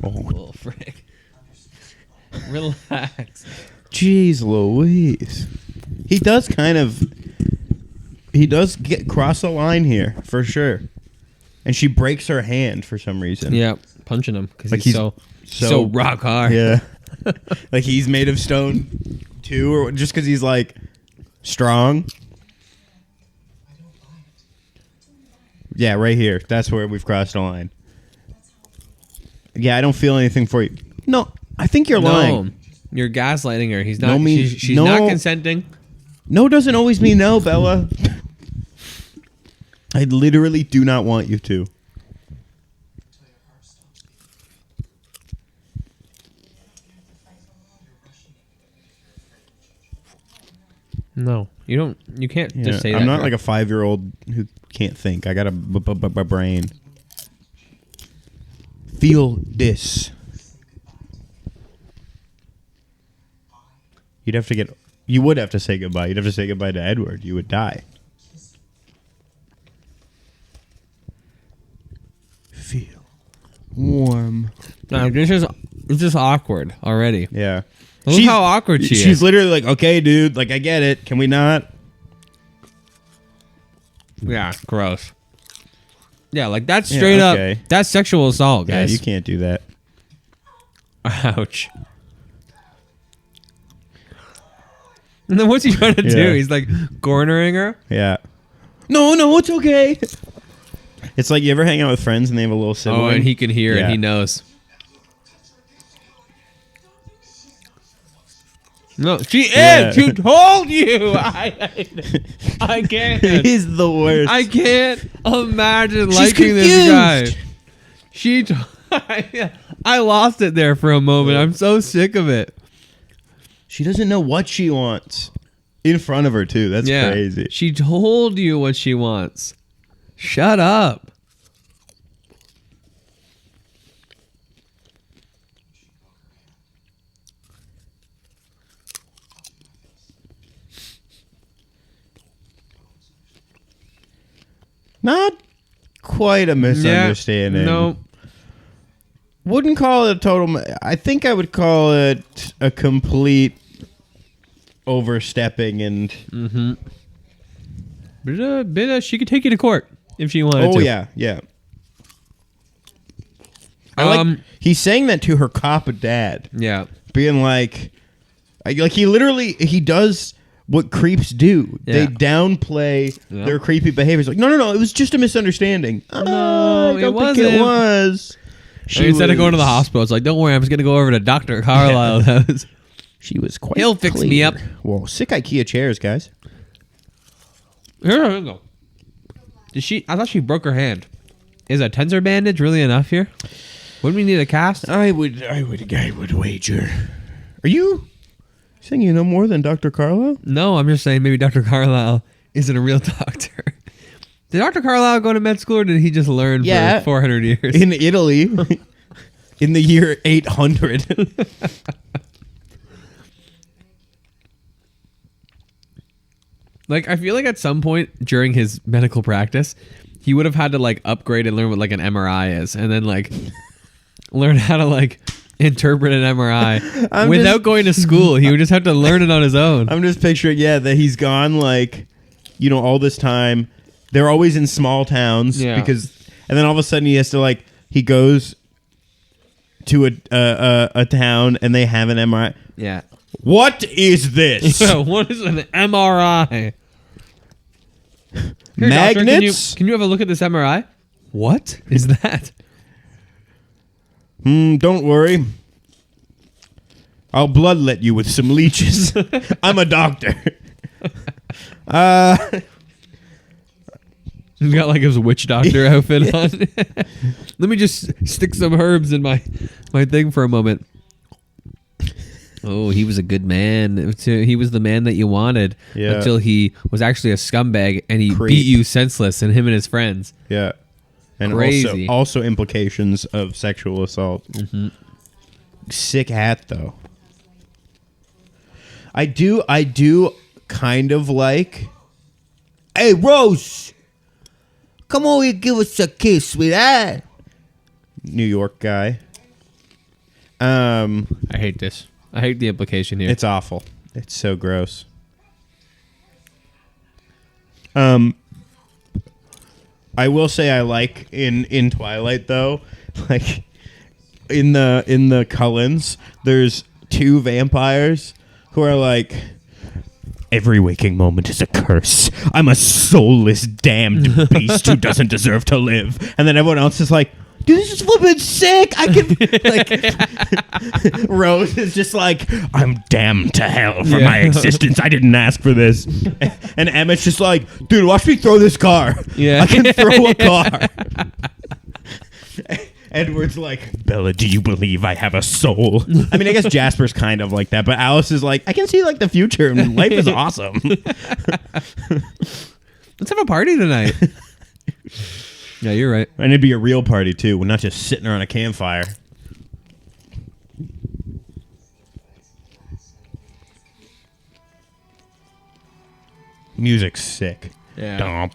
Oh, frick. Relax. Jeez Louise. He does kind of... He does cross a line here, for sure. And she breaks her hand for some reason. Yeah, punching him because Like he's he's so rock hard. Yeah. Like he's made of stone too, or just because he's like strong. Yeah, right here. That's where we've crossed a line. Yeah, I don't feel anything for you. No, I think you're lying. You're gaslighting her. He's not. No means- she's no. not consenting. No doesn't always mean no, Bella. I literally do not want you to. No, you don't. You can't Yeah, just say that. I'm not like a 5-year-old who can't think. I got a brain. Feel this. You would have to say goodbye. You'd have to say goodbye to Edward. You would die. Feel warm. No, it's just awkward already. Yeah. Look how awkward she is. She's literally like, okay, dude, like I get it. Can we not? Yeah, gross. Yeah, like that's straight up. That's sexual assault, Yeah, guys. you can't do that. Ouch. And then what's he trying to do? Yeah. He's like cornering her. Yeah. No, it's okay. It's like you ever hang out with friends and they have a little sibling. Oh, and he can hear Yeah. and he knows. No, she is. Yeah. She told you. I can't. He's the worst. I can't imagine She's liking this guy. confused. I lost it there for a moment. I'm so sick of it. She doesn't know what she wants. In front of her, too. That's crazy. She told you what she wants. Shut up. Not quite a misunderstanding. No. Wouldn't call it a total... I think I would call it a complete overstepping and... Mm-hmm. But she could take you to court if she wanted to. Oh, yeah. he's saying that to her cop dad. Yeah. Being like he does what creeps do. Yeah. They downplay their creepy behaviors. Like, no, it was just a misunderstanding. No, I don't think it was. Instead of going to the hospital, it's like, don't worry, I'm just going to go over to Dr. Carlisle's house. She was quite He'll fix me clear. up. Whoa, sick IKEA chairs, guys. Here we go. I thought she broke her hand. Is a tensor bandage really enough here? Wouldn't we need a cast? I would wager. Are you saying you know more than Dr. Carlisle? No, I'm just saying maybe Dr. Carlisle isn't a real doctor. Did Dr. Carlisle go to med school, or did he just learn for 400 years? In Italy, in the year 800. Like, I feel like at some point during his medical practice, he would have had to, like, upgrade and learn what, like, an MRI is. And then, like, learn how to, like, interpret an MRI without going to school. He would just have to learn it on his own. I'm just picturing, that he's gone, like, all this time. They're always in small towns. Yeah. And then all of a sudden he has to, like, he goes to a town and they have an MRI. Yeah. What is this? What is an MRI? Here, Magnets? Doctor, can you have a look at this MRI? What is that? Don't worry. I'll bloodlet you with some leeches. I'm a doctor. He's got like his witch doctor outfit on. Let me just stick some herbs in my thing for a moment. Oh, he was a good man. He was the man that you wanted until he was actually a scumbag and he beat you senseless, and him and his friends. Yeah. And Crazy. also implications of sexual assault. Mm-hmm. Sick hat, though. I do kind of like... Hey, Rose! Come over here, give us a kiss, sweetheart. New York guy. I hate this. I hate the implication here. It's awful. It's so gross. I will say I like in Twilight though, like in the Cullens, there's two vampires who are like, every waking moment is a curse. I'm a soulless damned beast who doesn't deserve to live. And then everyone else is like, dude, this is flipping sick. I can like Rose is just like, I'm damned to hell for my existence. I didn't ask for this. And Emmett's just like, dude, watch me throw this car. Yeah. I can throw a car. Edward's like, Bella, do you believe I have a soul? I mean, I guess Jasper's kind of like that, but Alice is like, I can see like the future and life is awesome. Let's have a party tonight. Yeah, you're right. And it'd be a real party, too. We're not just sitting around a campfire. Music's sick. Yeah.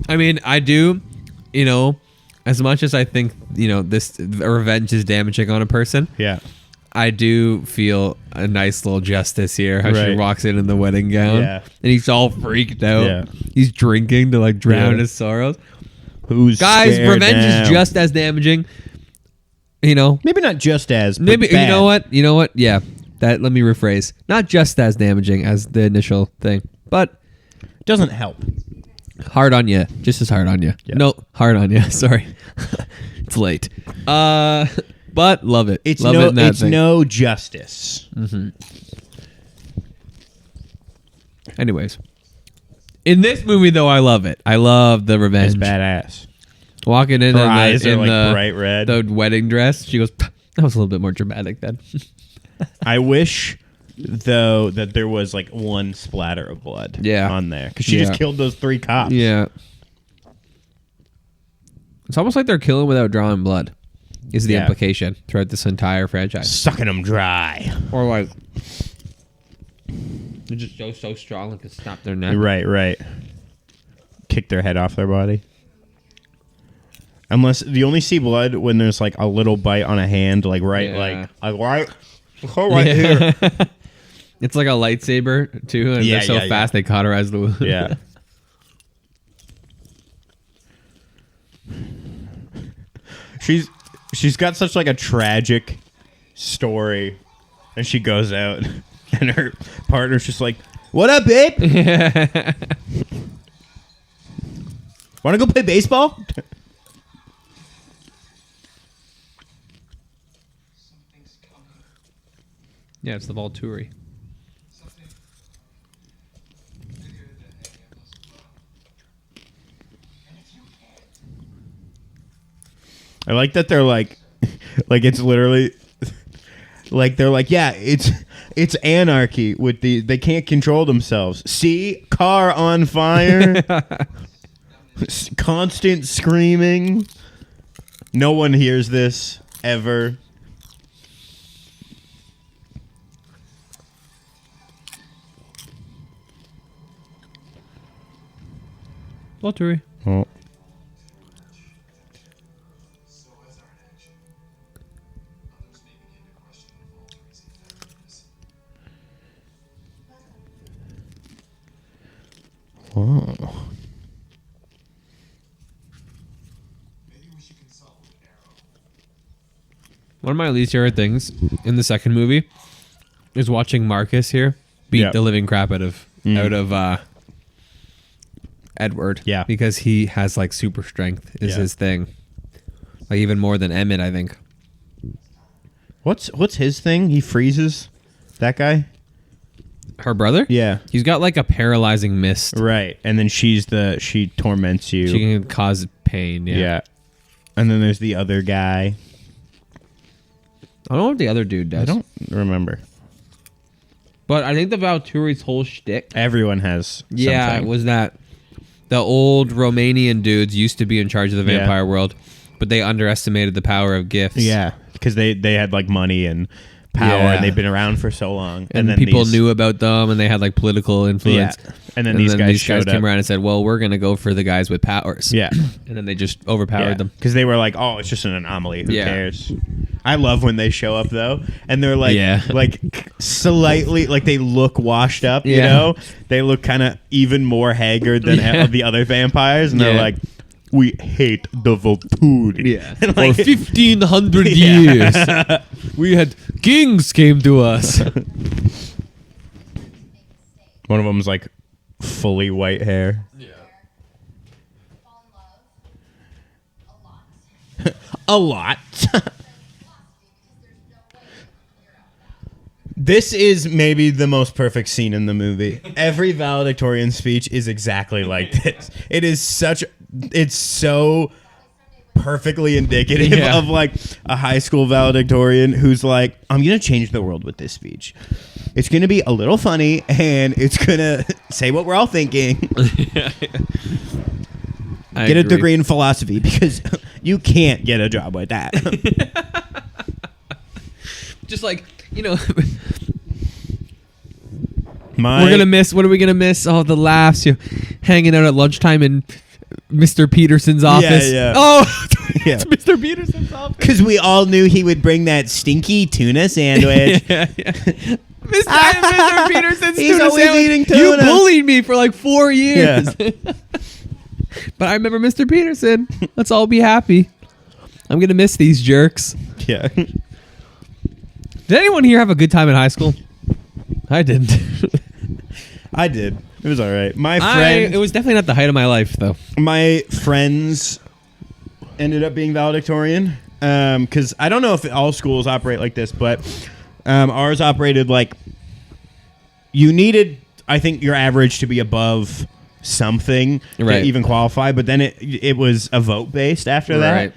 I mean, I do, as much as I think, this revenge is damaging on a person. Yeah. I do feel a nice little justice here. How she Right. walks in the wedding gown. Yeah. And he's all freaked out. Yeah. He's drinking to like drown Yeah. his sorrows. Who's Guys, scared revenge now? is just as damaging. Maybe not just as, but Maybe bad. You know what? Yeah. Let me rephrase. Not just as damaging as the initial thing, but Doesn't help. hard on you. Just as hard on you. Yeah. No, hard on you. Sorry. It's late. But love it. It's love no. it in that It's thing. no justice. Anyways, in this movie though, I love it. I love the revenge. It's badass. Walking in Her in eyes the, are in like the, bright red. the wedding dress, she goes, that was a little bit more dramatic then. I wish, though, that there was like one splatter of blood. Yeah. On there because she Yeah. just killed those 3 cops. Yeah. It's almost like they're killing without drawing blood, is the Yeah. implication throughout this entire franchise. Sucking them dry. Or like, they're just so strong it could snap their neck. Right. Kick their head off their body. Unless you only see blood when there's like a little bite on a hand, like Yeah. right here. It's like a lightsaber too, and they're so yeah. fast they cauterize the wound. Yeah. she's got such like a tragic story, and she goes out, and her partner's just like, "What up, babe? Want to go play baseball?" Yeah, it's the Volturi. I like that they're like it's literally like they're like, yeah, it's anarchy with they can't control themselves. See, car on fire, constant screaming. No one hears this ever. Volturi. Oh. Whoa. One of my least favorite things in the second movie is watching Marcus here beat Yep. the living crap out of Edward. Yeah. Because he has like super strength is Yeah. his thing. Like even more than Emmett, I think. What's his thing? He freezes that guy? Her brother? Yeah. He's got like a paralyzing mist. Right. And then she torments you. She can cause pain. Yeah. Yeah. And then there's the other guy. I don't know what the other dude does. I don't remember. But I think the Volturi's whole shtick. Everyone has Yeah, something. it was that the old Romanian dudes used to be in charge of the Yeah. vampire world, but they underestimated the power of gifts. Yeah, because they had like money and power, Yeah. and they've been around for so long. And then people these- knew about them, and they had like political influence. Yeah. And then these guys showed came up. around and said, "Well, we're gonna go for the guys with powers." Yeah. and then they just overpowered them. Because they were like, oh, it's just an anomaly. Who Yeah. cares? I love when they show up though, and they're like, Yeah. like slightly, like they look washed up. You Yeah. know, they look kind of even more haggard than Yeah. the other vampires, and they're Yeah. like, we hate the Volturi. Yeah, And for like, 1,500 Yeah. years, we had kings came to us. one of them's like fully white hair. Fall in love A lot. because This is maybe the most perfect scene in the movie. Every valedictorian speech is exactly like this. It's so perfectly indicative Yeah. of like a high school valedictorian who's like, I'm going to change the world with this speech. It's going to be a little funny and it's going to say what we're all thinking. I Get a agree. degree in philosophy because you can't get a job with that. Just like, you know, My, we're gonna miss. What are we gonna miss? Oh, the laughs. You hanging out at lunchtime in Mr. Peterson's office. yeah. Oh, Yeah. it's Mr. Peterson's office. Because we all knew he would bring that stinky tuna sandwich. Yeah. Mr. Peterson's He's tuna always sandwich. eating You tuna. bullied me for like 4 years. Yeah. But I remember Mr. Peterson. Let's all be happy. I'm gonna miss these jerks. Yeah. Did anyone here have a good time in high school? I didn't. I did. It was all right. It was definitely not the height of my life, though. My friends ended up being valedictorian. Because I don't know if all schools operate like this, but ours operated like you needed, I think, your average to be above something Right. to even qualify. But then it was a vote based after that. Right.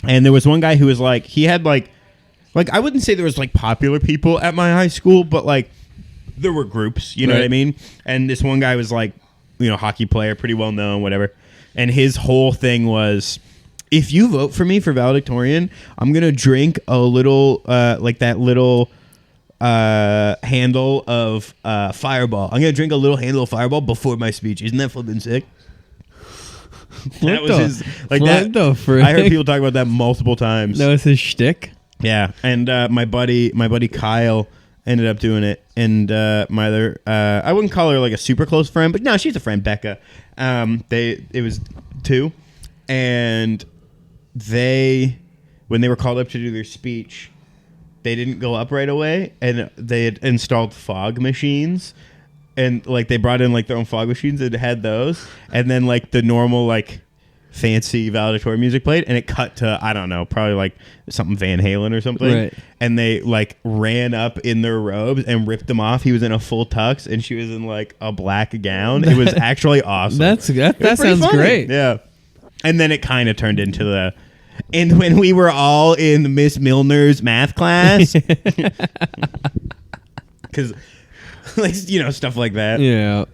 And there was one guy who was like, he had like I wouldn't say there was like popular people at my high school, but like there were groups, you know what I Right. mean? And this one guy was like, you know, hockey player, pretty well known, whatever. And his whole thing was, if you vote for me for valedictorian, I'm going to drink a little, like that little handle of Fireball. I'm going to drink a little handle of Fireball before my speech. Isn't that flipping sick? That was his, like what that. the frick? I heard people talk about that multiple times. That was his shtick. Yeah, and my buddy Kyle ended up doing it, and my other I wouldn't call her like a super close friend, but no, she's a friend, Becca. It was two, and when they were called up to do their speech, they didn't go up right away, and they had installed fog machines, and like they brought in like their own fog machines and had those, and then like the normal like fancy valedictorian music played, and it cut to, I don't know, probably like something Van Halen or something, Right. and they like ran up in their robes and ripped them off. He was in a full tux and she was in like a black gown. It was actually awesome. That It was pretty sounds funny. great. Yeah. And then it kind of turned into and when we were all in Miss Milner's math class, because like, stuff like that. Yeah.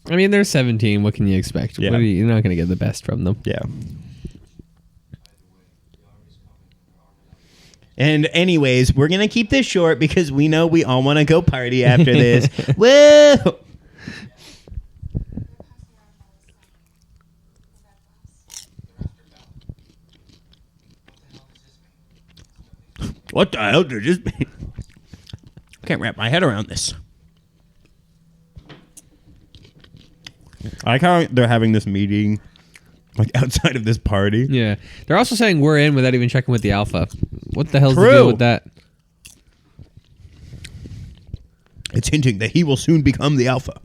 I mean, they're 17. What can you expect? Yeah. You're not going to get the best from them. Yeah. And anyways, we're going to keep this short because we know we all want to go party after this. Woo! What the hell did this mean? I can't wrap my head around this. I like how they're having this meeting like outside of this party. Yeah. They're also saying we're in without even checking with the alpha. What the hell's the True. deal with that? It's hinting that he will soon become the alpha.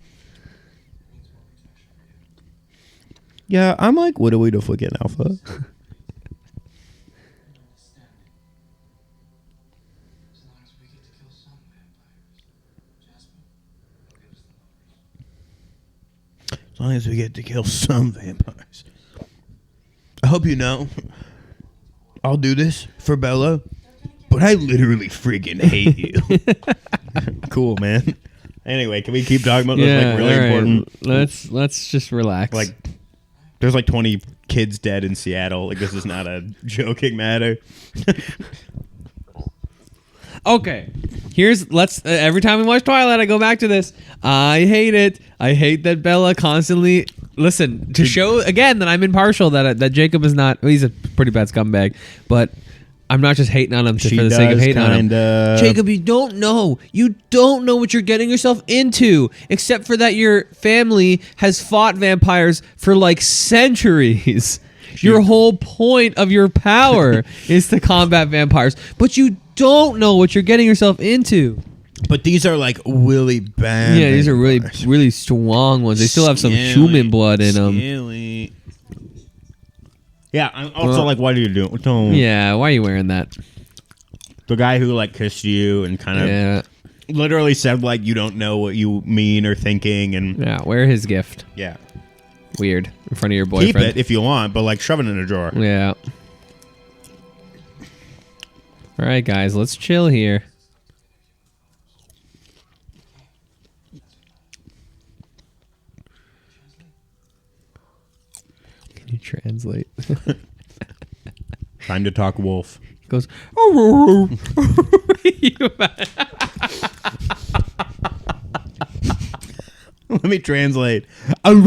Yeah, I'm like, what are we to fucking alpha? As long as we get to kill some vampires. I hope you know, I'll do this for Bella, but I literally friggin' hate you. Cool, man. Anyway, can we keep talking about this like really all right. important? Let's just relax. Like, there's like 20 kids dead in Seattle. Like, this is not a joking matter. okay, every time we watch Twilight, I go back to this. I hate it. I hate that Bella constantly to show again that I'm impartial. That Jacob is not. Well, he's a pretty bad scumbag, but I'm not just hating on him for the sake of hating on him. Jacob, you don't know what you're getting yourself into. Except for that, your family has fought vampires for like centuries. Your whole point of your power is to combat vampires, but you don't know what you're getting yourself into. But these are like really bad. Yeah, these are really, vampires. really strong ones. They still have some Scary, human blood in them. scary. Yeah, I'm also like, what are you doing? Don't. Yeah, why are you wearing that? The guy who like kissed you and kind of Yeah, literally said like you don't know what you mean or thinking, and yeah. Wear his gift. yeah, Weird in front of your boyfriend. keep it if you want, but like shove it in a drawer. Yeah. All right, guys, let's chill here. Can you translate? Time to talk wolf. He goes. Let me translate. Can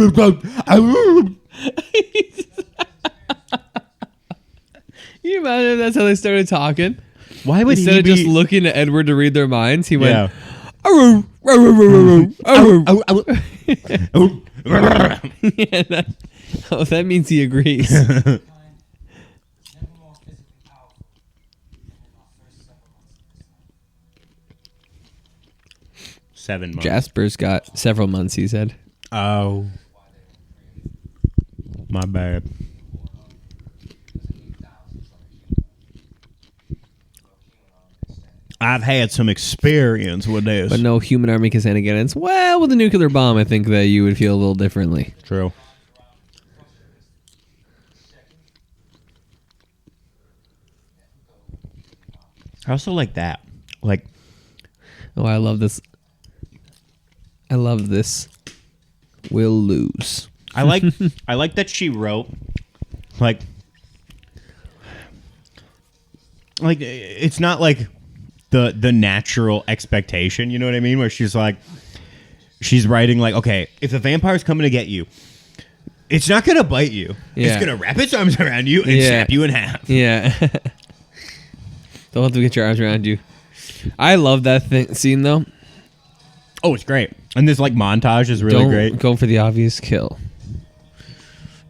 you imagine if that's how they started talking? Why would Instead he of be just looking at Edward to read their minds, he went. Yeah. Yeah, that means he agrees. Seven months. Jasper's got several months, he said. Oh, my bad. I've had some experience with this. But no human army can stand against. Well, with a nuclear bomb, I think that you would feel a little differently. True. I also like that. Like, Oh, I love this. I love this. We'll lose. I like I like that she wrote like it's not like the natural expectation, you know what I mean? Where she's writing like, okay, if the vampire's coming to get you, it's not gonna bite you. Yeah. It's gonna wrap its arms around you and Yeah. snap you in half. Yeah. Don't have to get your arms around you. I love that scene though. Oh, it's great. And this like montage is really Don't great. go for the obvious kill.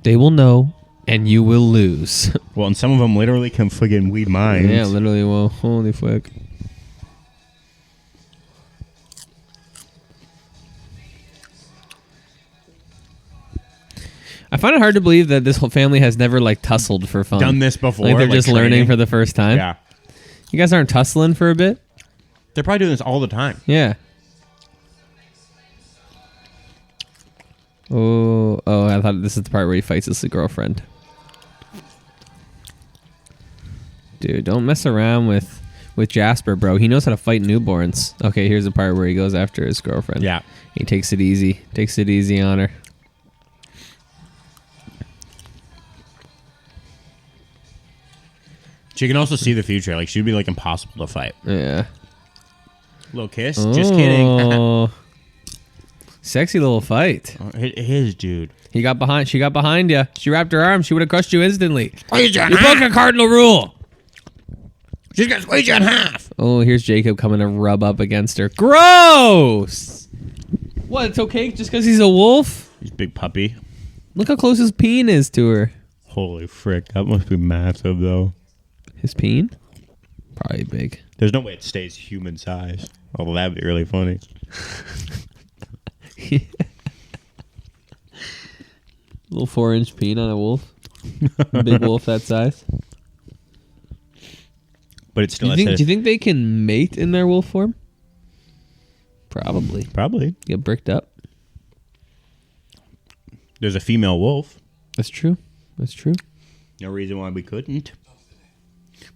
They will know, and you will lose. Well, and some of them literally can friggin' read minds. Yeah, literally. Well, holy fuck. I find it hard to believe that this whole family has never like tussled for fun. Done this before. Like they're just learning training. for the first time. Yeah. You guys aren't tussling for a bit? They're probably doing this all the time. Yeah. Oh, I thought this is the part where he fights his girlfriend. Dude, don't mess around with Jasper, bro. He knows how to fight newborns. Okay, here's the part where he goes after his girlfriend. Yeah. He takes it easy. Takes it easy on her. She can also see the future. Like, she'd be, like, impossible to fight. Yeah. Little kiss? Just kidding. Oh. Sexy little fight. It is, dude. She got behind you. She wrapped her arms. She would have crushed you instantly. Squeeze you in You half. broke a cardinal rule. She's gonna squeeze you in half. Oh, here's Jacob coming to rub up against her. Gross! What, it's okay just because he's a wolf? He's a big puppy. Look how close his peen is to her. Holy frick. That must be massive, though. His peen? Probably big. There's no way it stays human size. Oh, that'd be really funny. Little 4-inch peen on a wolf. A big wolf that size. But it's still... Do you think they can mate in their wolf form? Probably. Probably. Get bricked up. There's a female wolf. That's true. That's true. No reason why we couldn't.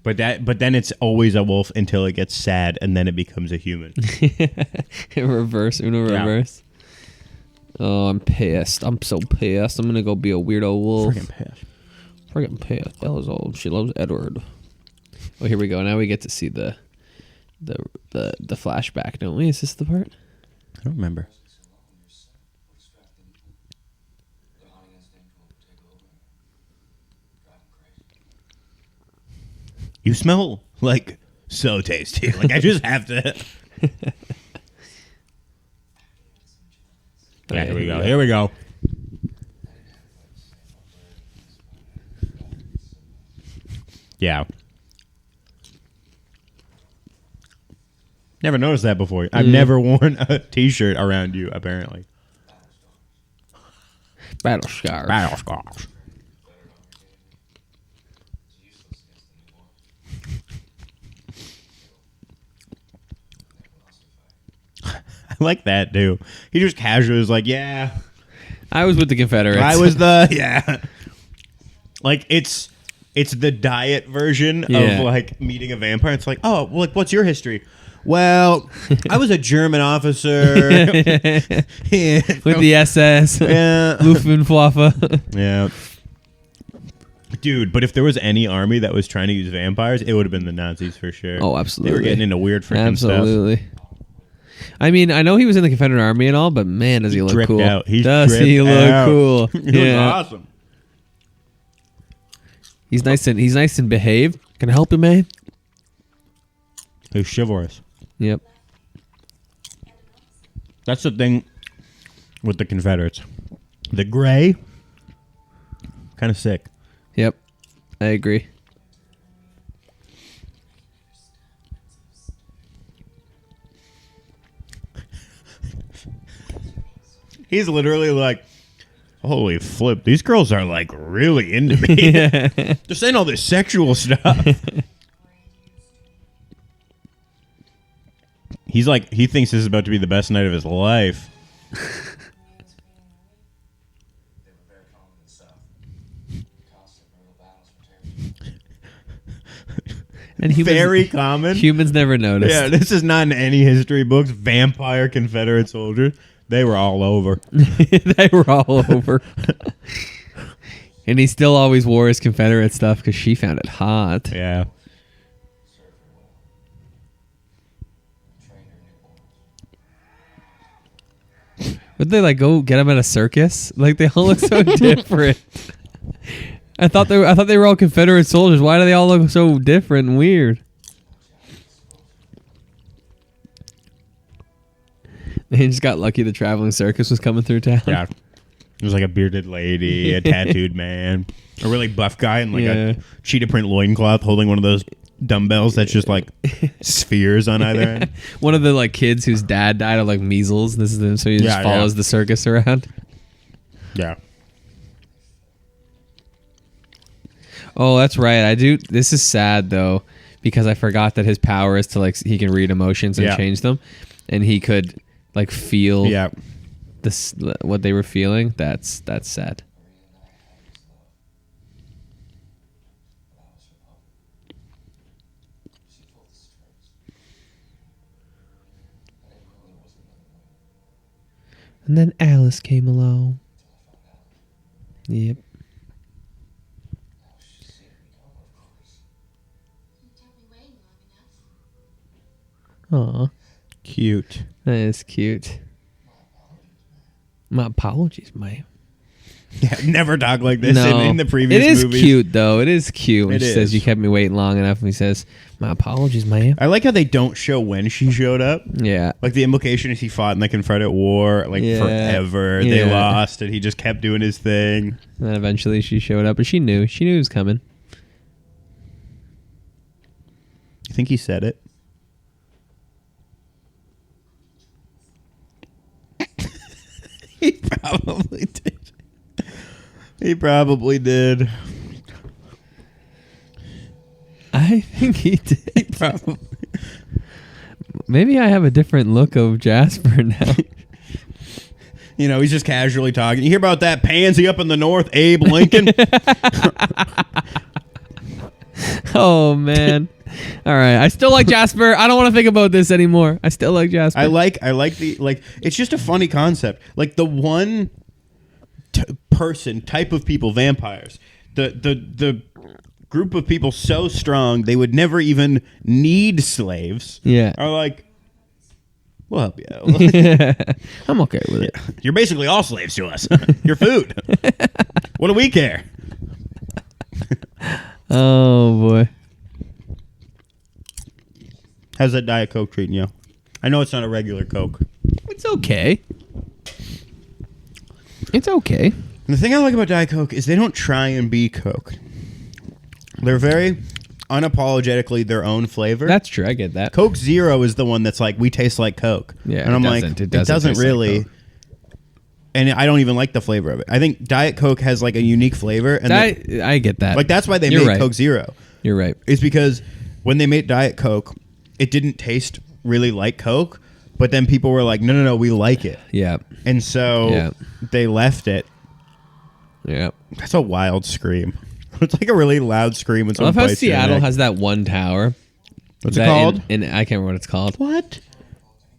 But then it's always a wolf until it gets sad, and then it becomes a human. Reverse. Uno Yeah. reverse. Oh, I'm pissed. I'm so pissed. I'm gonna go be a weirdo wolf. Friggin' piss. Friggin' pissed. Bella's old. She loves Edward. Oh, here we go. Now we get to see the flashback, don't we? Is this the part? I don't remember. You smell like so tasty. Like I just have to. Yeah, here we go. Here we go. Yeah. Never noticed that before. I've never worn a t-shirt around you, apparently. Battle scars. Battle scars. I like that, too. He just casually was like, yeah. I was with the Confederates. I was the, yeah. Like, it's the diet version Yeah. of, like, meeting a vampire. It's like, oh, well, like, what's your history? Well, I was a German officer. Yeah. with the SS. Yeah. Luftwaffe. Yeah. Dude, but if there was any army that was trying to use vampires, it would have been the Nazis for sure. Oh, absolutely. They were getting into weird freaking stuff. Absolutely. I mean, I know he was in the Confederate Army and all, but man, does he look Dripped cool. out. He Does he dripped look out. cool? He was awesome. He's nice and behaved. Can I help you, man? He was chivalrous. Yep. That's the thing with the Confederates. The gray, kind of sick. Yep. I agree. He's literally like, holy flip, these girls are like really into me. They're saying all this sexual stuff. He's like, he thinks this is about to be the best night of his life. And Very common. Humans never noticed. Yeah, this is not in any history books. Vampire Confederate soldiers, they were all over. They were all over. And he still always wore his Confederate stuff because she found it hot. Yeah. Would they like go get him at a circus? Like they all look so different. I thought they were all Confederate soldiers. Why do they all look so different and weird? They just got lucky the traveling circus was coming through town. Yeah. There's like a bearded lady, a tattooed man, a really buff guy in like a cheetah print loincloth holding one of those dumbbells that's just like spheres on either end. One of the like kids whose dad died of like measles. This is him, so he just follows the circus around. Yeah. Oh, that's right. I do. This is sad though, because I forgot that his power is to like he can read emotions and change them, and he could like feel this what they were feeling. That's sad. And then Alice came along. Yep. Aw. Cute. That is cute. My apologies, ma'am. Yeah, never talk like this No. in the previous It is movies. cute, though. It is cute when It she is. says, you kept me waiting long enough. And he says, my apologies, ma'am. I like how they don't show when she showed up. Yeah. Like the implication is he fought in the Confederate War like forever. They Yeah. lost and he just kept doing his thing. And then eventually she showed up, and she knew. She knew he was coming. You think he said it? He probably did. He probably did. I think he did. Probably. Maybe I have a different look of Jasper now. You know, he's just casually talking. You hear about that pansy up in the north, Abe Lincoln? Oh, man. All right. I still like Jasper. I don't want to think about this anymore. I still like Jasper. I like the like. It's just a funny concept. Like the one type of people, vampires. The group of people so strong they would never even need slaves. Yeah. Are like, we'll help you. I'm okay with it. You're basically all slaves to us. You're food. What do we care? Oh, boy. How's that Diet Coke treating you? I know it's not a regular Coke. It's okay. It's okay. And the thing I like about Diet Coke is they don't try and be Coke. They're very unapologetically their own flavor. That's true. I get that. Coke Zero is the one that's like, we taste like Coke. Yeah, and I'm like, it doesn't taste really. like Coke. And I don't even like the flavor of it. I think Diet Coke has like a unique flavor. And I get that. like that's why they You're made right. Coke Zero. You're right. Is because when they made Diet Coke, it didn't taste really like Coke. But then people were like, no, we like it. Yeah. And so they left it. Yeah. That's a wild scream. It's like a really loud scream when I love someone how bites your Seattle neck. has that one tower. What's it called? I can't remember what it's called. What?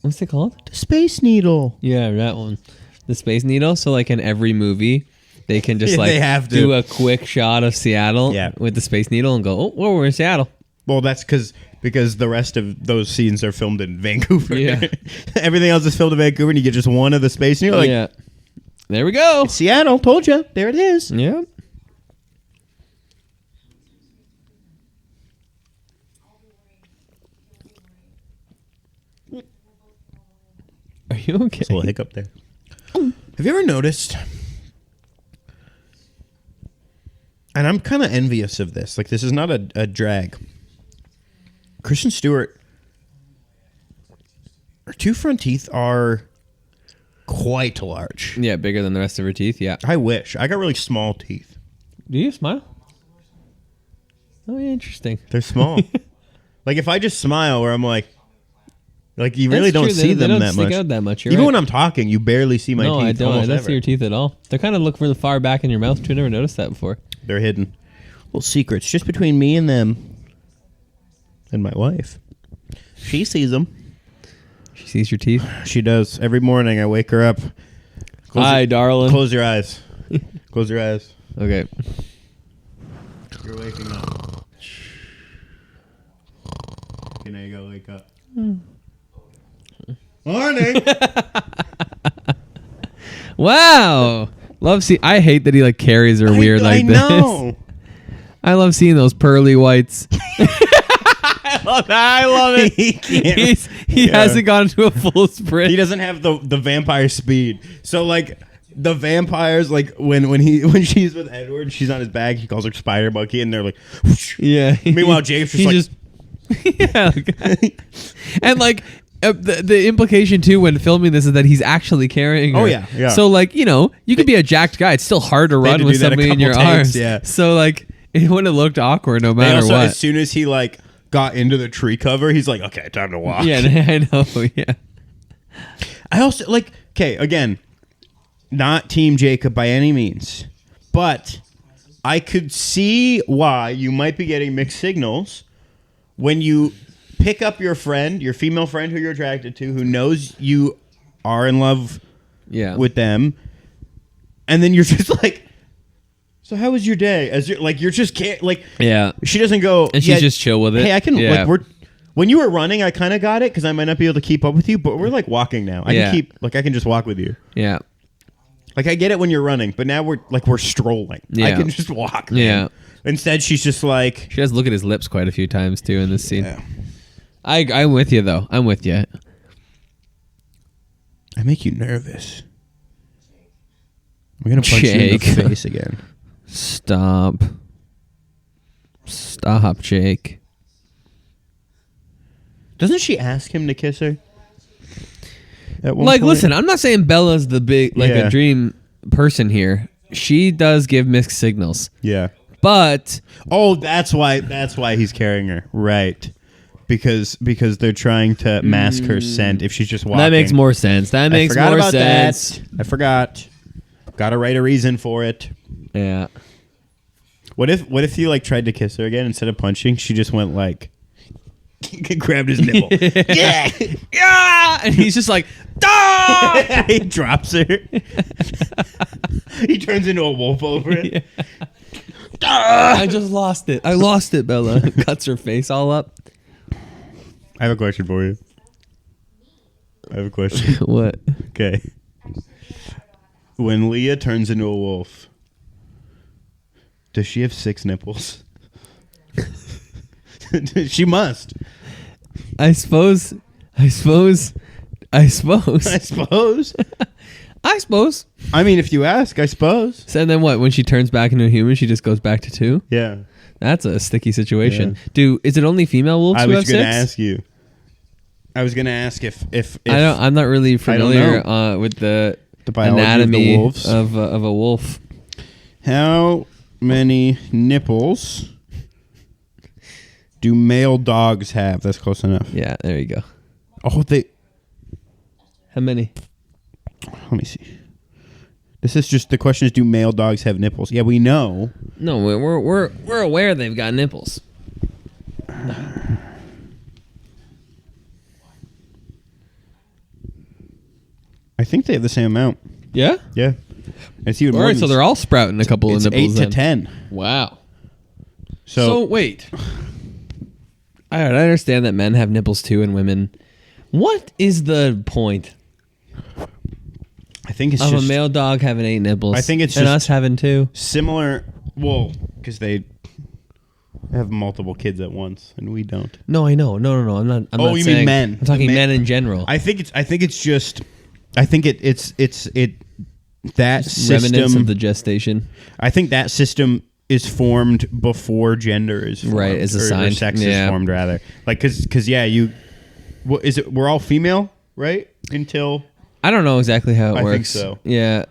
What's it called? The Space Needle. Yeah, that one. The Space Needle. So like in every movie, they can just They have to do a quick shot of Seattle Yeah. with the Space Needle and go, oh, well, we're in Seattle. Well, that's because the rest of those scenes are filmed in Vancouver. Yeah. Everything else is filmed in Vancouver, and you get just one of the Space Needle. Like, Yeah. There we go. Seattle, told you. There it is. Yeah. Are you okay? Just a little hiccup there. Have you ever noticed? And I'm kind of envious of this. Like, this is not a drag. Kristen Stewart, her two front teeth are quite large. Yeah, bigger than the rest of her teeth. Yeah. I wish. I got really small teeth. Do you smile? Oh, yeah, interesting. They're small. Like, if I just smile where I'm like you really That's don't true. see They them don't that stick much. out that much. You're Even right. when I'm talking, you barely see my teeth. No, I don't. I almost don't ever. see your teeth at all. They kind of look really far back in your mouth too. I never noticed that before. They're hidden. Little secrets just between me and them. And my wife. She sees them. She sees your teeth. She does. Every morning I wake her up. Hi, darling. Close your eyes. Close your eyes. Okay. You're waking up. Now you gotta wake up. Morning. Wow. Love see. I hate that he like carries her weird like I this. know. I love seeing those pearly whites. I love it. He Yeah. hasn't gone into a full sprint. He doesn't have the vampire speed. So like the vampires, like when she's with Edward, she's on his back. He calls her Spider Monkey, and they're like, whoosh. Yeah. Meanwhile, Jacob's just like, yeah. And like the implication too when filming this is that he's actually carrying her. Oh, yeah, yeah. So like you could be a jacked guy. It's still hard to run to with do that a somebody in your couple takes, arms. yeah. So like it wouldn't have looked awkward no and matter also, what. as soon as he like got into the tree cover, he's like, okay, time to walk. Yeah, I know. Yeah. I also like, okay, again, not Team Jacob by any means, but I could see why you might be getting mixed signals when you pick up your friend, your female friend who you're attracted to, who knows you are in love with them, and then you're just like, so how was your day? As you're just can't like, yeah. She doesn't go, And she's just chill with it. Hey, I can Yeah. like when you were running, I kind of got it because I might not be able to keep up with you, but we're like walking now. I can just walk with you. Yeah. Like I get it when you're running, but now we're strolling. I Yeah. can just walk. Man. Yeah. Instead, she's just like, She does look at his lips quite a few times too in this scene. yeah. I'm with you though. I'm with you. I make you nervous. I'm gonna punch you in the Jake. face again. Stop, Jake. Doesn't she ask him to kiss her? At one Like, point? listen, I'm not saying Bella's the big Yeah. a dream person here. She does give mixed signals, Yeah. but Oh, that's why he's carrying her, right? Because they're trying to mask her scent if she's just walking. that makes more sense. That I makes forgot more about sense. that. I forgot. Got to write a reason for it. Yeah. What if he like tried to kiss her again instead of punching? She just went like grabbed his nipple. Yeah, Yeah, and he's just like, ah! he drops her. He turns into a wolf over it. I just lost it. I lost it, Bella. Cuts her face all up. I have a question for you. I have a question. What? Okay. When Leah turns into a wolf, does she have 6 nipples? She must. I suppose. I suppose. I suppose. I mean, if you ask, I suppose. So, and then what? When she turns back into a human, she just goes back to 2? Yeah. That's a sticky situation. Yeah. Is it only female wolves I who have was going to 6? ask you. I was going to ask if I'm not really familiar with the biology anatomy of the wolves. of a wolf. How many nipples do male dogs have? That's close enough. Yeah, there you go. Oh, How many? let me see. This is just the question is, do male dogs have nipples? Yeah, we know. No, we're aware they've got nipples. I think they have the same amount. Yeah. Yeah. It's even All more right, than so they're all sprouting a couple of it's nipples. 8 to then. 10. Wow. So wait. I understand that men have nipples too and women. What is the point I think it's of just a male dog having 8 nipples? I think it's and just- us having 2. similar. Well, because they have multiple kids at once, and we don't. No, I know. No. I'm not. I'm Oh, not you mean saying, men. I'm talking Men. men in general. I think it's just. I think it's that Remnants system of the gestation. I think that system is formed before gender is formed, Right, is or assigned. sex Yeah. is formed rather. Like because yeah, you. What is it? We're all female, right? Until I don't know exactly how it I works. think so. Yeah.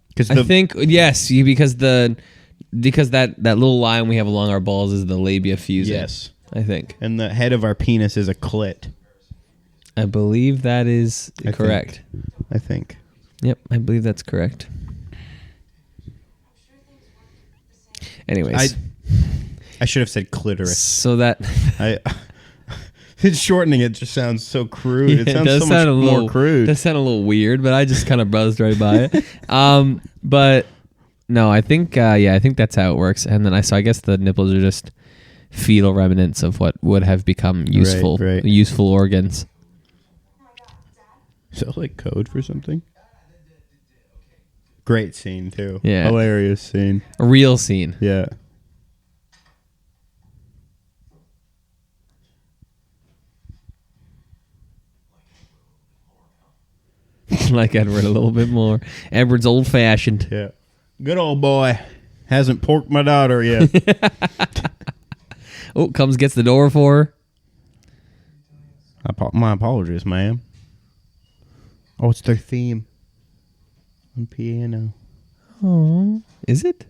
because I think yes, because that little line we have along our balls is the labia fusing. yes, I think. and the head of our penis is a clit. I believe that is I correct. I think. Yep, I believe that's correct. Anyways, I should have said clitoris. so that I it's shortening it just sounds so crude. Yeah, it sounds so much more crude. Does sound a little weird, but I just kind of buzzed right by it. But no, I think I think that's how it works. And then I guess the nipples are just fetal remnants of what would have become useful right. useful organs. Is that like code for something? Great scene too. Yeah. Hilarious scene. A real scene. Yeah. like Edward a little bit more. Edward's old fashioned. Yeah. Good old boy. Hasn't porked my daughter yet. Oh, comes gets the door for her. My apologies, ma'am. Oh, it's their theme. On piano. Oh, is it?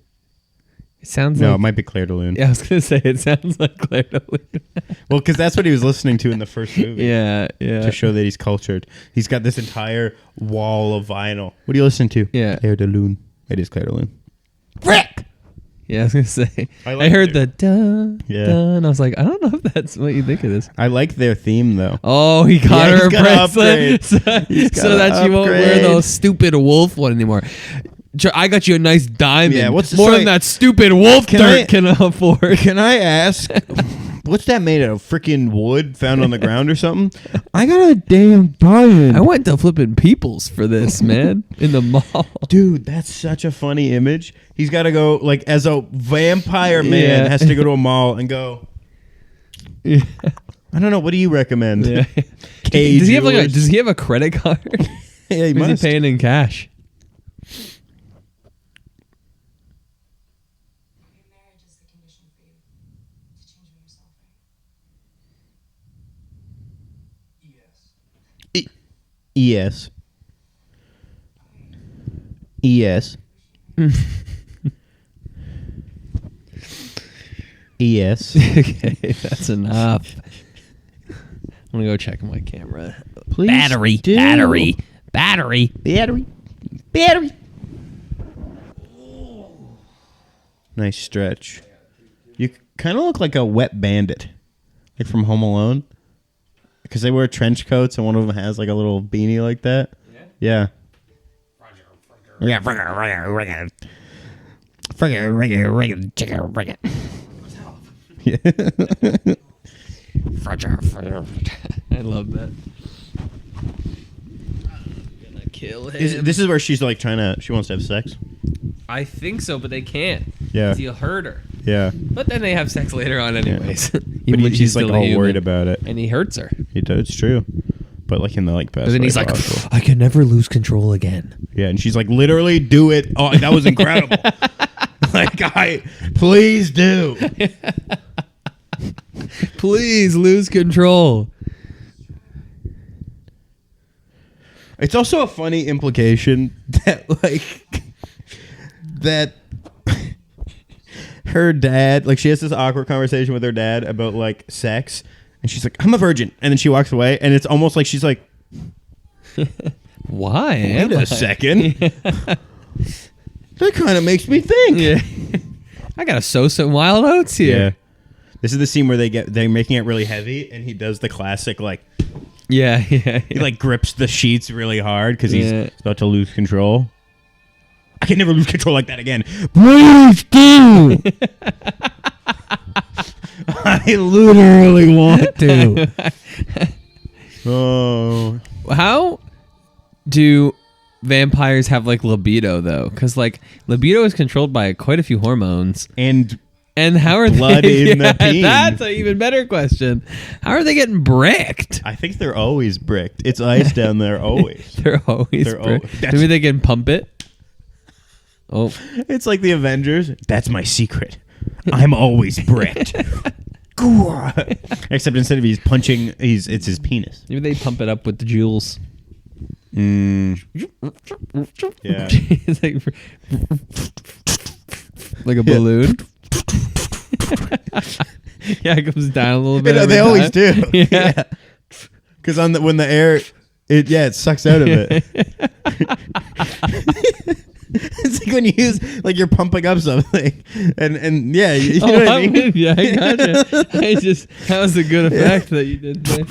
It sounds No, like... it might be Claire de Lune. Yeah, I was going to say, it sounds like Claire de Lune. Well, because that's what he was listening to in the first movie. Yeah. To show that he's cultured. He's got this entire wall of vinyl. What are you listening to? Yeah. Claire de Lune. It is Claire de Lune. Frick! Yeah, I was going to say. I I heard it. the dun, Yeah. dun. I was like, I don't know if that's what you think of this. I like their theme, though. Oh, he got Yeah, her a he's gotta bracelet so gotta that she won't wear upgrade. those stupid wolf one anymore. I got you a nice diamond. Yeah, what's- more sorry, than that stupid wolf can dirt I- can afford? Can I ask, what's that made out of? Freaking wood found on the ground or something? I got a damn diamond. I went to flipping Peoples for this, man, in the mall. Dude, that's such a funny image. He's got to go, like, as a vampire man, Yeah. has to go to a mall and go, Yeah. I don't know, what do you recommend? Yeah. K Does he have Jewelers? Does he have a credit card? Yeah, he Or is must. he paying in cash? Your marriage is the condition for you to change yourself, right? Yes. Yes. Yes. Okay, that's enough. I'm gonna go check my camera. Please Battery. do. Battery. Battery. Nice stretch. You kind of look like a wet bandit, like from Home Alone, because they wear trench coats and one of them has like a little beanie like that. Yeah. Yeah. I love that. Gonna kill him. This is where she's like she wants to have sex. I think so, but they can't. Yeah. 'Cause he'll hurt her. Yeah. But then they have sex later on, anyways. But Even when he's like still a all human. worried about it. and he hurts her. He does. It's true. But like in the like best. And then way he's like, possible. I can never lose control again. Yeah, and she's like, literally do it. Oh, that was incredible. Please do. Please lose control. It's also a funny implication that that her dad, like she has this awkward conversation with her dad about like sex, and she's like, I'm a virgin, and then she walks away, and it's almost like she's like, Why? wait a second. That kind of makes me think. Yeah. I gotta sow some wild oats here. Yeah. This is the scene where they're making it really heavy, and he does the classic like Yeah. he like grips the sheets really hard because he's Yeah. about to lose control. I can never lose control like that again. Please do. I literally want to. Oh. How do vampires have like libido though? Because like libido is controlled by quite a few hormones. And And how are Blood they? in the peen. That's an even better question. How are they getting bricked? I think they're always bricked. It's ice down there always. They're always They're bricked. that's- Maybe they can pump it. Oh, It's like the Avengers. That's my secret. I'm always bricked. Except instead of he's punching, it's his penis. maybe they pump it up with the jewels. Yeah. It's like a balloon. Yeah, it comes down a little bit. You know, every they always time. do. Yeah. Because when the air, it sucks out of it. It's like when you use like you're pumping up something, and yeah, you know what I mean. Yeah, I gotcha. That was a good effect that you did there.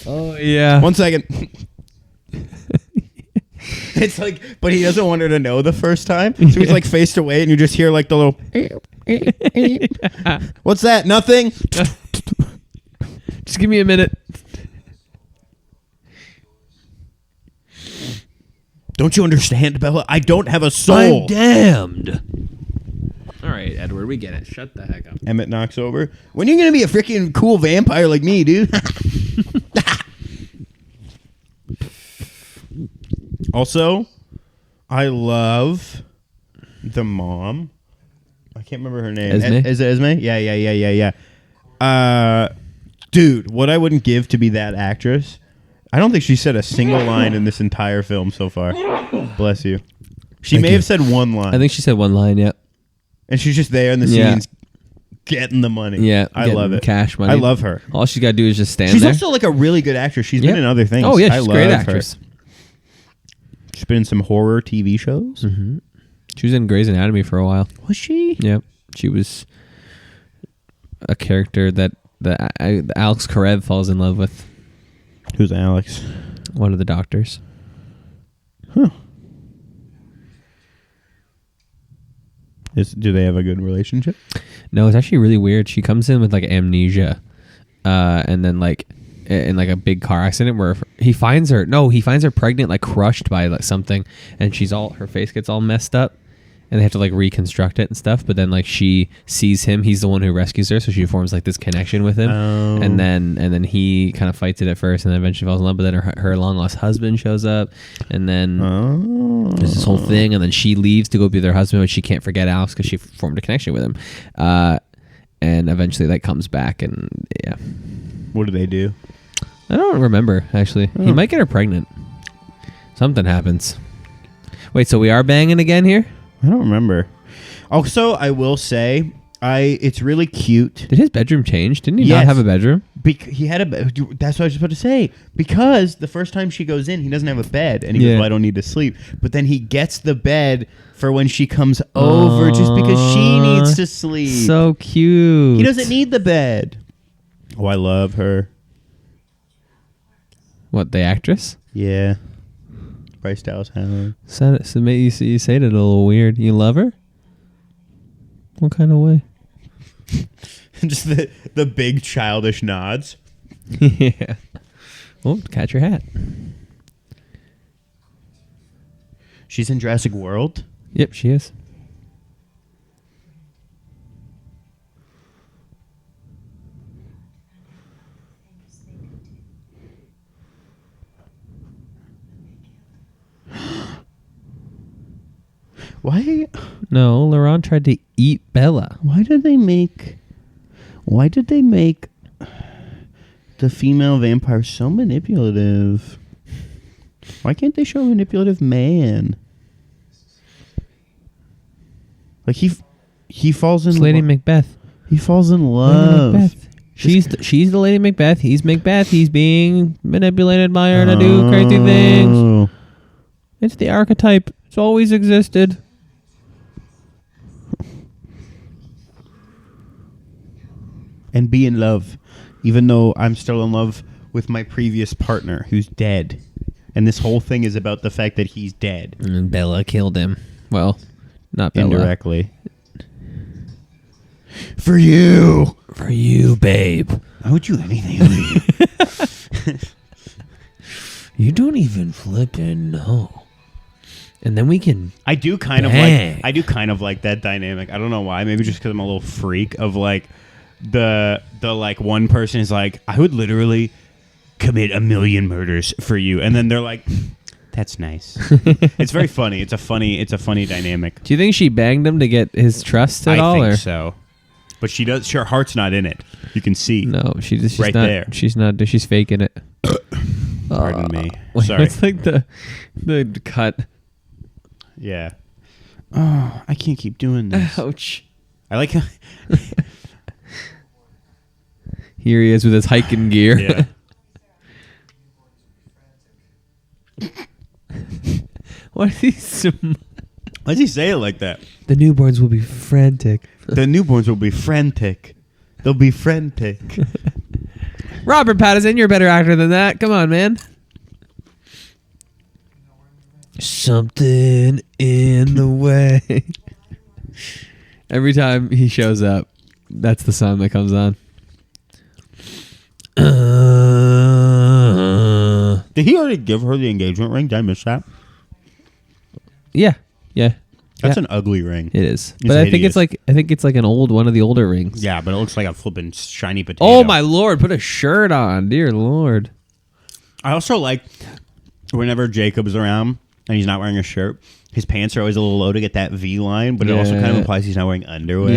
Oh yeah. 1 second. It's like, but he doesn't want her to know the first time, so he's like faced away, and you just hear like the little. What's that? Nothing. Just give me a minute. Don't you understand, Bella? I don't have a soul. damned. All right, Edward, we get it. Shut the heck up. Emmett knocks over. When are you gonna be a freaking cool vampire like me, dude? Also, I love the mom. I can't remember her name. Esme? Is it Esme? Yeah. Dude, what I wouldn't give to be that actress. I don't think she said a single line in this entire film so far. Bless you. She may have said one line. I think she said one line. Yeah. And she's just there in the Yeah. scenes getting the money. Yeah. I love it. Cash money. I love her. All she's got to do is just stand She's there. also like a really good actress. She's Yep. been in other things. Oh yeah, I she's a love great her. actress. She's been in some horror TV shows. Mm-hmm. She was in Grey's Anatomy for a while. Was she? Yeah, she was a character that Alex Karev falls in love with. Who's Alex? One of the doctors. Huh. Do they have a good relationship? No, it's actually really weird. She comes in with like amnesia, and then like in like a big car accident where he finds her pregnant, like crushed by like something, and her face gets all messed up, and they have to like reconstruct it and stuff. But then like she sees him, he's the one who rescues her, so she forms like this connection with him, and then he kind of fights it at first, and then eventually falls in love. But then her long lost husband shows up, and then there's this whole thing, and then she leaves to go be with her husband, but she can't forget Alex because she formed a connection with him, and eventually that comes back, and yeah. What do they do? I don't remember, actually. He might get her pregnant. Something happens. Wait, so we are banging again here? I don't remember. Also, I will say, it's really cute. Did his bedroom change? Didn't he Yes. not have a bedroom? He had that's what I was about to say. Because the first time she goes in, he doesn't have a bed, and he goes, Yeah. "Well, I don't need to sleep." But then he gets the bed for when she comes over, just because she needs to sleep. So cute. He doesn't need the bed. Oh, I love her. What, the actress? Yeah. Bryce Dallas Howard. So you say it a little weird. You love her? What kind of way? Just the big childish nods. Yeah. Oh, catch your hat. She's in Jurassic World. Yep, she is. Why? No, Laurent tried to eat Bella. Why did they make the female vampire so manipulative? Why can't they show a manipulative man? Like he falls in It's Lady Macbeth. He falls in Lady love. Macbeth. She's the Lady Macbeth. He's Macbeth. He's being manipulated by her to do crazy things. Oh. It's the archetype. It's always existed. And be in love, even though I'm still in love with my previous partner who's dead. And this whole thing is about the fact that he's dead. And Bella killed him. Well, not Bella. Indirectly. For you. For you, babe. I would do anything for you. You don't even flippin' know. And then we can... I do kind Bang. of like that dynamic. I don't know why. Maybe just because I'm a little freak of like the like one person is like, I would literally commit 1,000,000 murders for you, and then they're like, that's nice. It's very funny. It's a funny dynamic. Do you think she banged him to get his trust at all? I think or? so. But she does. Her heart's not in it. You can see. No, she's right not, there. She's not. She's faking it. Pardon me. Wait, Sorry. it's like the cut. Yeah. Oh, I can't keep doing this. Ouch. I like how. Here he is with his hiking gear. Yeah. What is he? Why does he say it like that? The newborns will be frantic. The newborns will be frantic. They'll be frantic. Robert Pattinson, you're a better actor than that. Come on, man. Something in the way. Every time he shows up, that's the song that comes on. Did he already give her the engagement ring? Did I miss that? Yeah. That's an ugly ring. It is. It's But I think hideous. it's like one of the older rings. Yeah, but it looks like a flippin' shiny potato. Oh my lord, put a shirt on. Dear lord. I also like whenever Jacob's around, and he's not wearing a shirt. His pants are always a little low to get that V line, but it also kind of implies he's not wearing underwear.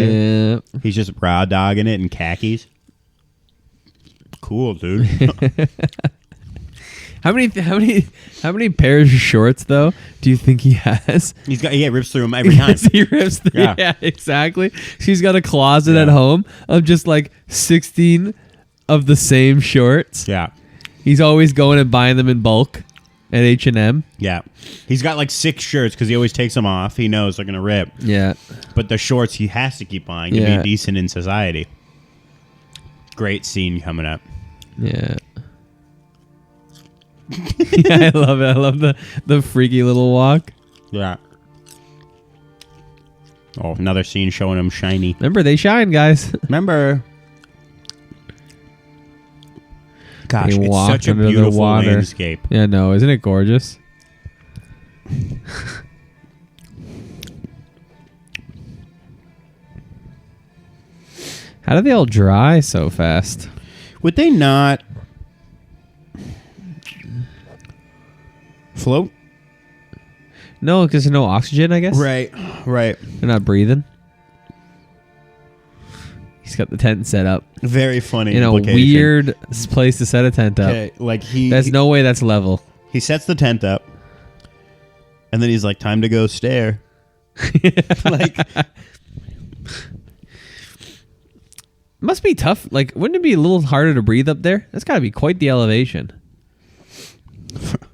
Yeah. He's just raw dogging it in khakis. Cool, dude. How many pairs of shorts though do you think he has? He rips through them every time. He rips through. Yeah. Yeah, exactly. She's got a closet at home of just like 16 of the same shorts. Yeah. He's always going and buying them in bulk at H&M. Yeah. He's got like 6 shirts because he always takes them off. He knows they're going to rip. Yeah. But the shorts he has to keep buying to be decent in society. Great scene coming up. Yeah. Yeah, I love it. I love the freaky little walk. Yeah. Oh, another scene showing him shiny. Remember, they shine, guys. Remember? Gosh, They it's walk such a under the beautiful water. landscape. Yeah, no, isn't it gorgeous? How do they all dry so fast? Would they not float? No, because there's no oxygen, I guess. Right. They're not breathing. He's got the tent set up Very funny. in a implication. weird place to set a tent up. Okay, like There's no way that's level. he sets the tent up, and then he's like, "Time to go stare." Like, Must be tough. Like, wouldn't it be a little harder to breathe up there? That's got to be quite the elevation.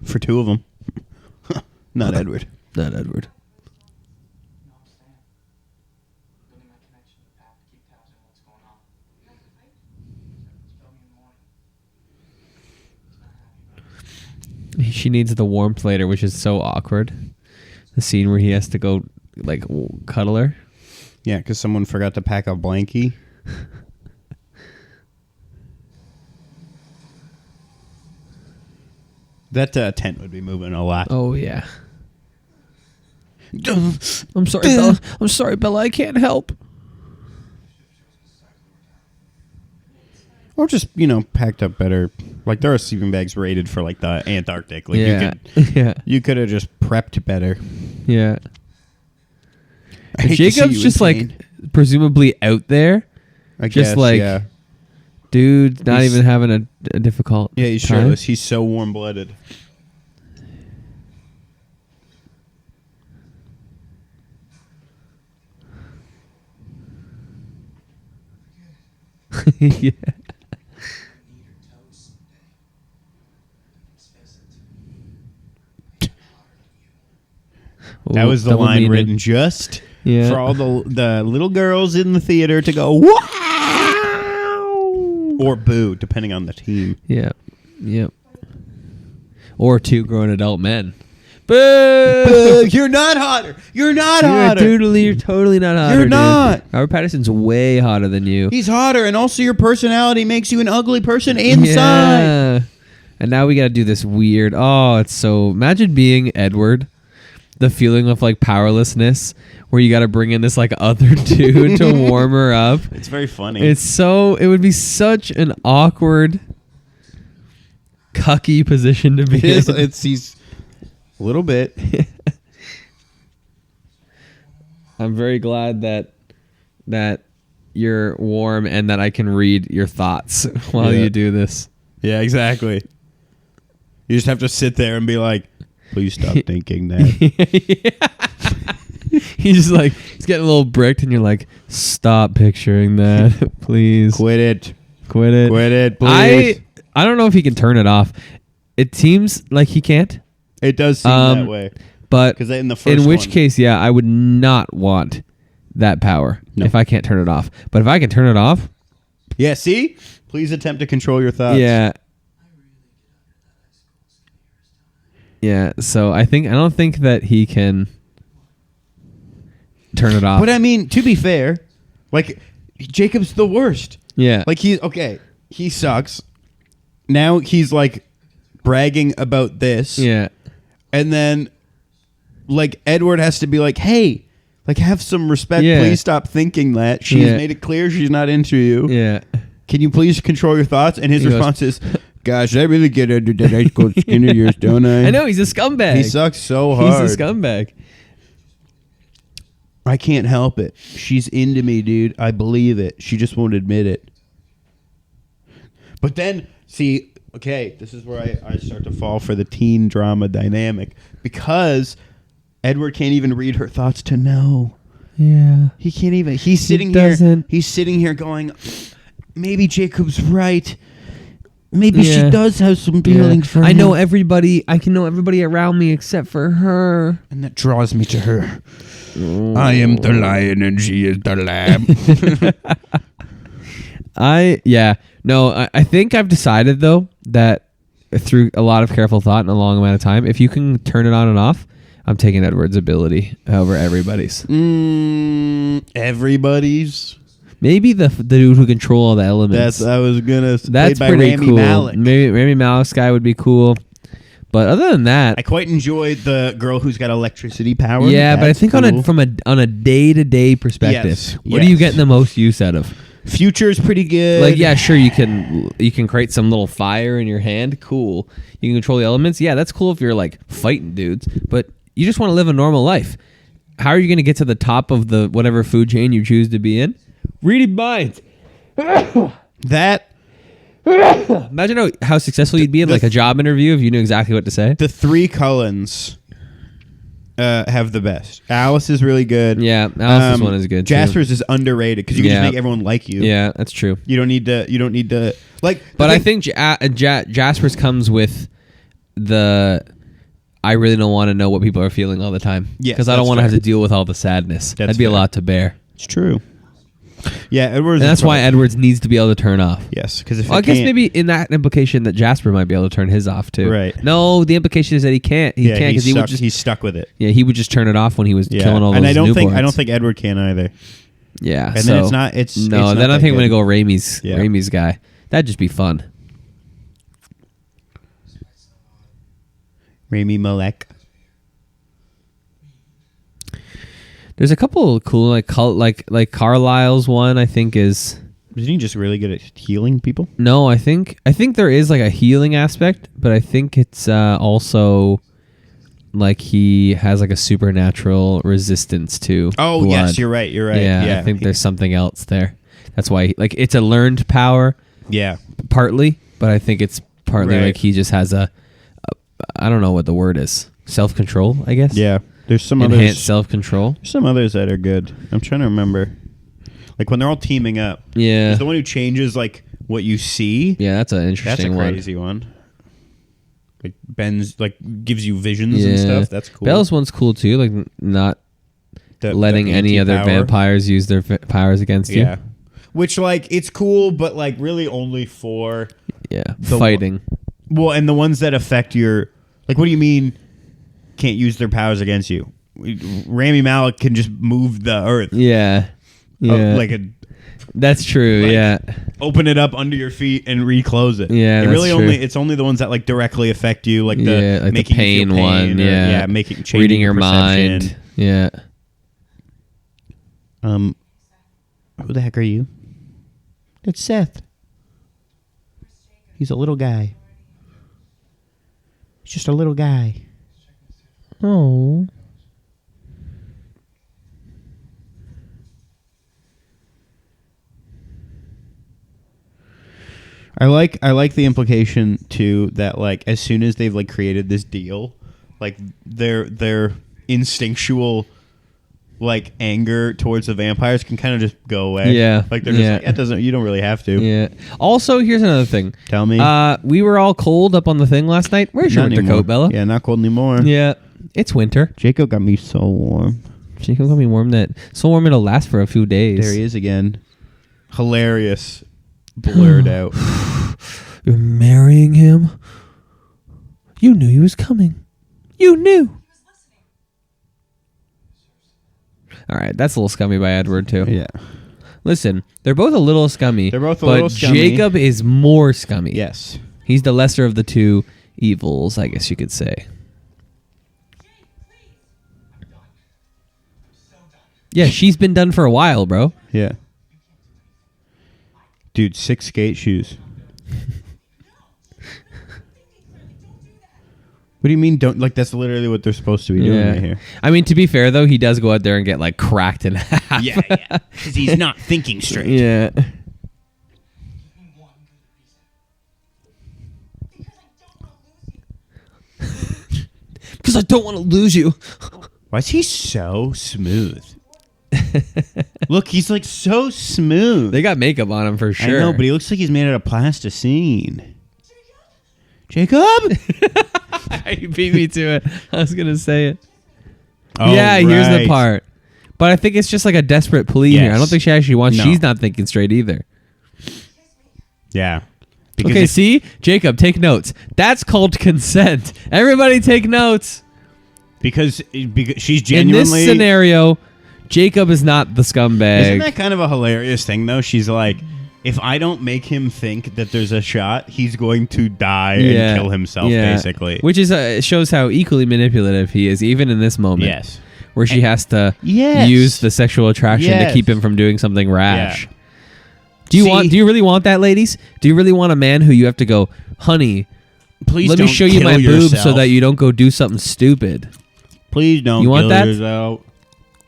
for 2 of them. Not Edward. Not Edward. No, I'm staying. Building my connection with Pat to keep tabs on what's going on. You have to fight? Tell me in the morning. He's not happy about it. She needs the warmth later, which is so awkward. The scene where he has to go, like, cuddle her. Yeah, because someone forgot to pack a blankie. That tent would be moving a lot. Oh, yeah. I'm sorry, Bella. I'm sorry, Bella. I can't help. Or just, packed up better. Like, there are sleeping bags rated for, like, the Antarctic. Like, Yeah. you could have just prepped better. Yeah. I hate to see Jacob's you in just, like, pain. presumably out there. I just guess, like- yeah. Dude, not He's- even having a difficult Yeah, he's time. shirtless. He's so warm-blooded. Yeah. That Ooh, was the double line meaning. written just Yeah. for all the little girls in the theater to go, wow! Or boo, depending on the team. Yeah. Yep. Or 2 grown adult men. Boo! Boo! You're not hotter. You're not hotter. You're totally not hotter. You're dude. not. Robert Pattinson's way hotter than you. He's hotter, and also your personality makes you an ugly person inside. Yeah. And now we got to do this weird. Oh, it's so. Imagine being Edward. The feeling of like powerlessness, where you got to bring in this like other dude to warm her up. It's very funny. It would be such an awkward, cucky position to be in. He's a little bit. I'm very glad that you're warm and that I can read your thoughts while Yeah. you do this. Yeah, exactly. You just have to sit there and be like, please stop thinking that. He's getting a little bricked, and you're like, stop picturing that, please. Quit it. Quit it. Quit it, please. I don't know if he can turn it off. It seems like he can't. It does seem that way. But 'Cause in the first in which one- case, yeah, I would not want that power No. if I can't turn it off. But if I can turn it off, Yeah, see? Please attempt to control your thoughts. yeah. Yeah, so I don't think that he can turn it off. But I mean, to be fair, like, Jacob's the worst. Yeah. Like, he sucks. Now he's, like, bragging about this. yeah. And then, like, Edward has to be like, hey, like, have some respect. Yeah. Please stop thinking that. She's Yeah. made it clear she's not into you. Yeah. Can you please control your thoughts? And his He goes, response is, Gosh, I really get under that ice cold skin of yours, don't I? I know he's a scumbag. He sucks so hard. He's a scumbag. I can't help it. She's into me, dude. I believe it. She just won't admit it. But then, see, okay, this is where I start to fall for the teen drama dynamic. Because Edward can't even read her thoughts to know. Yeah. He can't even. He's sitting here going, maybe Jacob's right. Maybe she does have some feelings for him. I know everybody. I can know everybody around me except for her. And that draws me to her. I am the lion and she is the lamb. I think I've decided though that through a lot of careful thought and a long amount of time, if you can turn it on and off, I'm taking Edward's ability over everybody's. Everybody's. Maybe the dude who control all the elements. I was gonna. That's by pretty Rami cool. Malek. Maybe Rami Malek's guy would be cool. But other than that, I quite enjoyed the girl who's got electricity power. yeah. But I That's think cool. on a day-to-day perspective, Yes, what are you yes. getting the most use out of? Future's pretty good. Like, yeah, sure, you can create some little fire in your hand. Cool. You can control the elements. Yeah, that's cool if you're like fighting dudes. But you just want to live a normal life. How are you going to get to the top of the whatever food chain you choose to be in? Reading minds. that. Imagine how successful you'd be in like a job interview if you knew exactly what to say. The three Cullens have the best. Alice is really good. Yeah, Alice's one is good. Jasper's is underrated because you can just make everyone like you. Yeah, that's true. You don't need to like. But I think Jasper's comes with the. I really don't want to know what people are feeling all the time. Yes, because I don't that's want to have fair. to deal with all the sadness. That's That'd be a fair. lot to bear. It's true. Yeah, Edward's. And that's why Edwards needs to be able to turn off. Yes, because if Well, I guess maybe in that implication that Jasper might be able to turn his off too. Right. No, the implication is that he can't. He can't because he would just. he's stuck with it. Yeah, he would just turn it off when he was killing all those and I don't newborns. think Edward can either. Yeah. And so, then it's not. It's no. it's not Then I that think I'm gonna good. go Raimi's. Yeah. Raimi's guy. That'd just be fun. Rami Malek. There's a couple of cool like Carlisle's one. I think is. Isn't he just really good at healing people? No, I think there is like a healing aspect, but I think it's also like he has like a supernatural resistance to blood. Yes, you're right. You're right. Yeah, I think there's something else there. That's why it's a learned power Yeah. partly, but I think it's partly Right. like he just has a I don't know what the word is. Self-control, I guess. Yeah. There's some Enhanced others. self-control. Some others that are good. I'm trying to remember. Like when they're all teaming up. Yeah. There's the one who changes like what you see. Yeah, that's an That's a interesting one. crazy one. Like bends, like gives you visions and stuff. That's cool. Bell's one's cool too, like not The letting any other anti-power. vampires use their powers against you. Yeah. Which like it's cool, but like really only for Yeah, The fighting. well, and the ones that affect your like. What do you mean? Can't use their powers against you? Rami Malek can just move the earth. Yeah. Yeah. Like that's true, like- yeah. open it up under your feet and reclose it. Yeah, it that's really true. only it's only the ones that like directly affect you, like Yeah, like the making you feel pain one, or, yeah. making changing Reading your perception. mind. Yeah. Who the heck are you? It's Seth. He's a little guy. He's just a little guy. Oh. I like the implication too that like as soon as they've like created this deal, like their instinctual like anger towards the vampires can kind of just go away. Yeah. Like they're just Yeah. like it doesn't you don't really have to. Yeah. Also, here's another thing. Tell me. We were all cold up on the thing last night. Where's your Not winter anymore. coat, Bella? Yeah, not cold anymore. Yeah. It's winter. Jacob got me so warm. Jacob got me warm so warm it'll last for a few days. There he is again. Hilarious. Blurred out. You're marrying him? You knew he was coming. You knew. All right, that's a little scummy by Edward too. Yeah. Listen, they're both a little scummy. They're both a but little scummy. Jacob is more scummy. Yes. He's the lesser of the two evils, I guess you could say. Yeah, she's been done for a while, bro. Yeah. Dude, 6 skate shoes. What do you mean? Don't like? That's literally what they're supposed to be doing right here. I mean, to be fair though, he does go out there and get like cracked in half. Yeah, because he's not thinking straight. Yeah. Give me one good reason. Because I don't want to lose you. Why is he so smooth? Look, he's like so smooth. They got makeup on him for sure. I know, but he looks like he's made out of plasticine. Jacob? You beat me to it. I was gonna say it. Oh, yeah, here's the right. part. But I think it's just like a desperate plea Yes. here. I don't think she actually wants. No. She's not thinking straight either. Yeah. Because Okay, if- see, Jacob, take notes. That's called consent. Everybody, take notes. because she's In this genuinely. scenario, Jacob is not the scumbag. Isn't that kind of a hilarious thing though? She's like, if I don't make him think that there's a shot, he's going to die and kill himself, basically. Which is shows how equally manipulative he is, even in this moment. Yes. Where she has to Yes. use the sexual attraction to Yes. keep him from doing something rash. Yeah. Do you See- Do you really want that, ladies? Do you really want a man who you have to go, honey? Please let me don't show you kill my boobs so yourself. that you don't go do something stupid. Please don't You want kill that? yourself.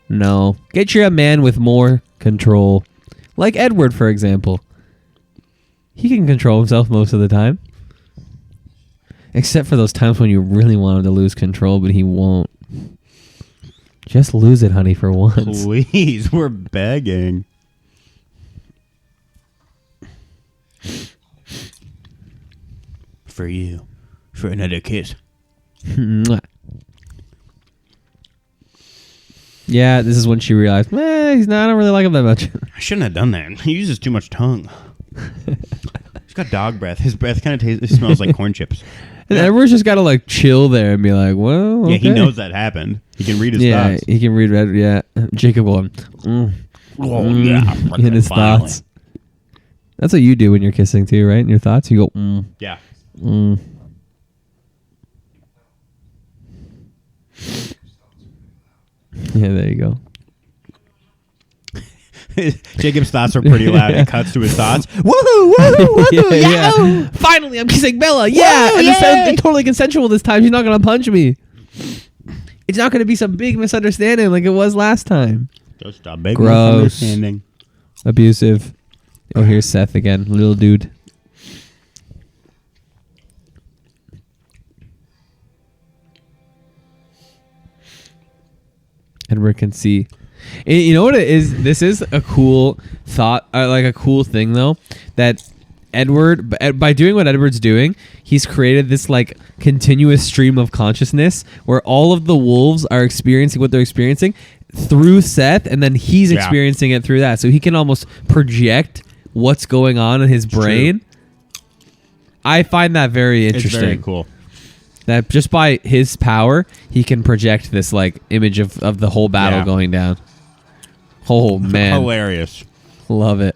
No, get you a man with more control, like Edward, for example. He can control himself most of the time, except for those times when you really want him to lose control, but he won't. Just lose it, honey, for once. Please, we're begging. For you. For another kiss. Mwah. Yeah, this is when she realized, he's not. I don't really like him that much. I shouldn't have done that. He uses too much tongue. He's got dog breath. His breath kind of smells like corn chips. And everyone's just got to like chill there and be like, well, okay. Yeah, he knows that happened. He can read his Yeah, thoughts. he can read red. Yeah, Jacob going in his Finally. thoughts. That's what you do when you're kissing too, right? In your thoughts, you go. Yeah. Yeah, there you go. Jacob's thoughts were pretty loud. Yeah. It cuts to his thoughts. Woohoo! Woohoo! Woohoo! Yeah. Finally, I'm kissing Bella. Yeah, Woo, and yay! it's totally consensual this time. She's not gonna punch me. It's not gonna be some big misunderstanding like it was last time. Just a big Gross. misunderstanding. Abusive. Oh, here's Seth again, little dude. Edward can see. You know what it is? This is a cool thought, like a cool thing though, that Edward, by doing what Edward's doing, he's created this like continuous stream of consciousness where all of the wolves are experiencing what they're experiencing through Seth, and then he's Yeah. experiencing it through that. So he can almost project what's going on in his brain. I find that very interesting. It's very cool. That just by his power, he can project this like image of the whole battle Yeah. going down. Oh man, Hilarious. love it.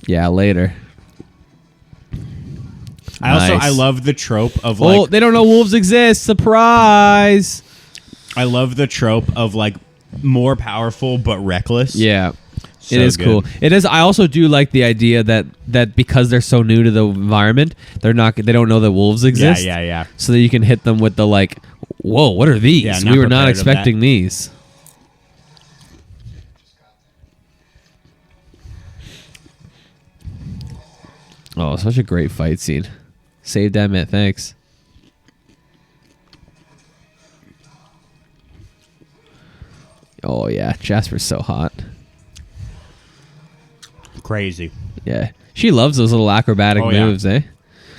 Yeah, later. I Nice. love the trope of Oh, like they don't know wolves exist. Surprise! I love the trope of like more powerful but reckless. Yeah, So it is good. cool. It is. I also do like the idea that because they're so new to the environment, they don't know that wolves exist. Yeah. So that you can hit them with the like, whoa, what are these? Yeah, not We were not prepared of that. expecting these. Oh, such a great fight scene. Saved Emmett, thanks. Oh yeah, Jasper's so hot. Crazy. Yeah. She loves those little acrobatic Oh, yeah. moves, eh?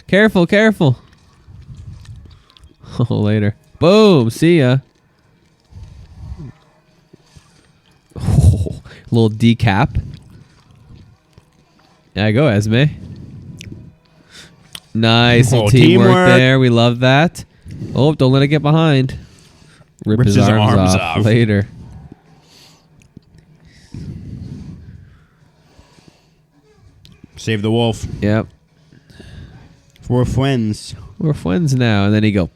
Careful, careful. Oh, later. Boom. See ya. Oh, little decap. Yeah, go, Esme. Nice. Oh, Little teamwork teamwork. there. We love that. Oh, don't let it get behind. Rip Rips his his arms arms off off. later. Save the wolf. Yep. For friends. We're friends now. And then he go,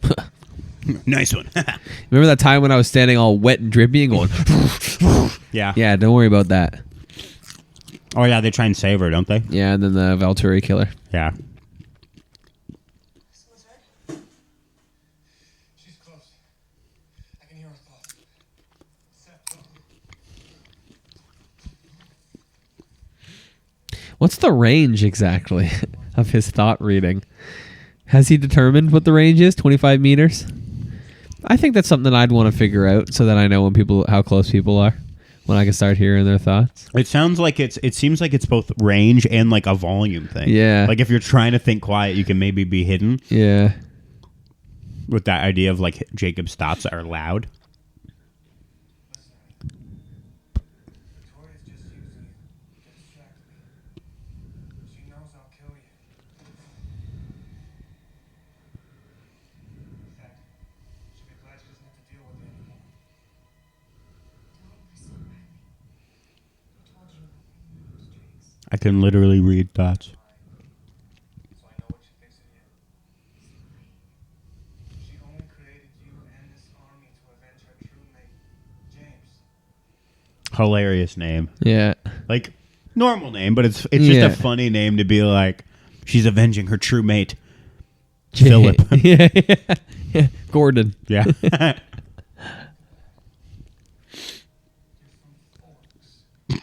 Nice one. remember that time when I was standing all wet and drippy and going, Yeah. yeah, don't worry about that. Oh yeah, they try and save her, don't they? Yeah, and then the Volturi killer. Yeah. What's the range exactly of his thought reading? Has he determined what the range is? 25 meters? I think that's something I'd want to figure out so that I know how close people are, when I can start hearing their thoughts. It seems like it's both range and like a volume thing. Yeah. Like if you're trying to think quiet, you can maybe be hidden Yeah. with that idea of like Jacob's thoughts are loud. Victoria's just using you to distract me. She knows I'll kill you. In fact, she'll be glad she doesn't have to deal with it anymore. Don't listen, Riley. I told you about bringing those drinks. I can literally read thoughts. So I know what she thinks of you. She only created you and this army to avenge her true mate, James. Hilarious name. Yeah. Like normal name, but it's just Yeah. a funny name to be like she's avenging her true mate. Philip. yeah. Gordon. Yeah. You're from Forks. You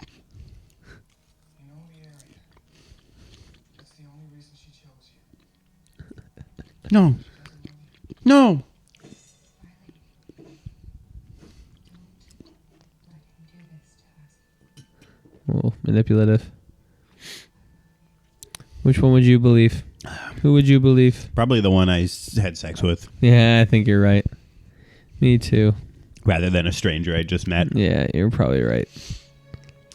know the area. That's the only reason she chose you. No. No. Let him do this to us. Oh, manipulative. Which one would you believe? Who would you believe? Probably the one I had sex with Yeah, I think you're right. Me too. rather than a stranger I just met. Yeah, you're probably right.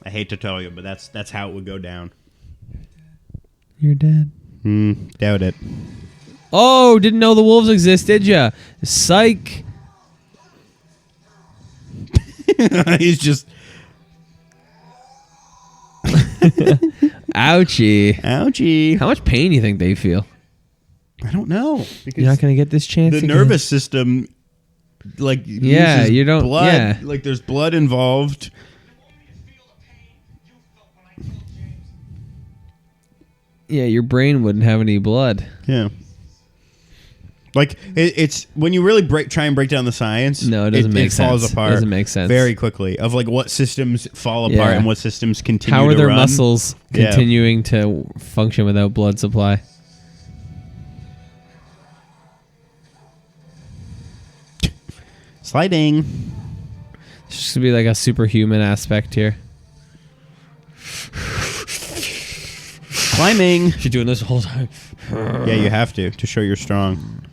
I hate to tell you, but that's how it would go down. You're dead. Doubt it. Oh, didn't know the wolves exist, did ya? Psych. He's just Ouchie. ouchie. How much pain do you think they feel? I don't know. Because You're not going to get this chance the again. nervous system, like, Yeah, uses you don't- blood. yeah. Like, there's blood involved. Yeah, your brain wouldn't have any blood. Yeah. Like, it's when you really try and break down the science. No, it doesn't make It falls sense. apart. Doesn't make sense. Very quickly of like what systems fall apart Yeah. and what systems continue. How are to their run. muscles Yeah. continuing to function without blood supply? Sliding. It's just gonna be like a superhuman aspect here. Climbing. She's doing this the whole time. Yeah, you have to show you're strong.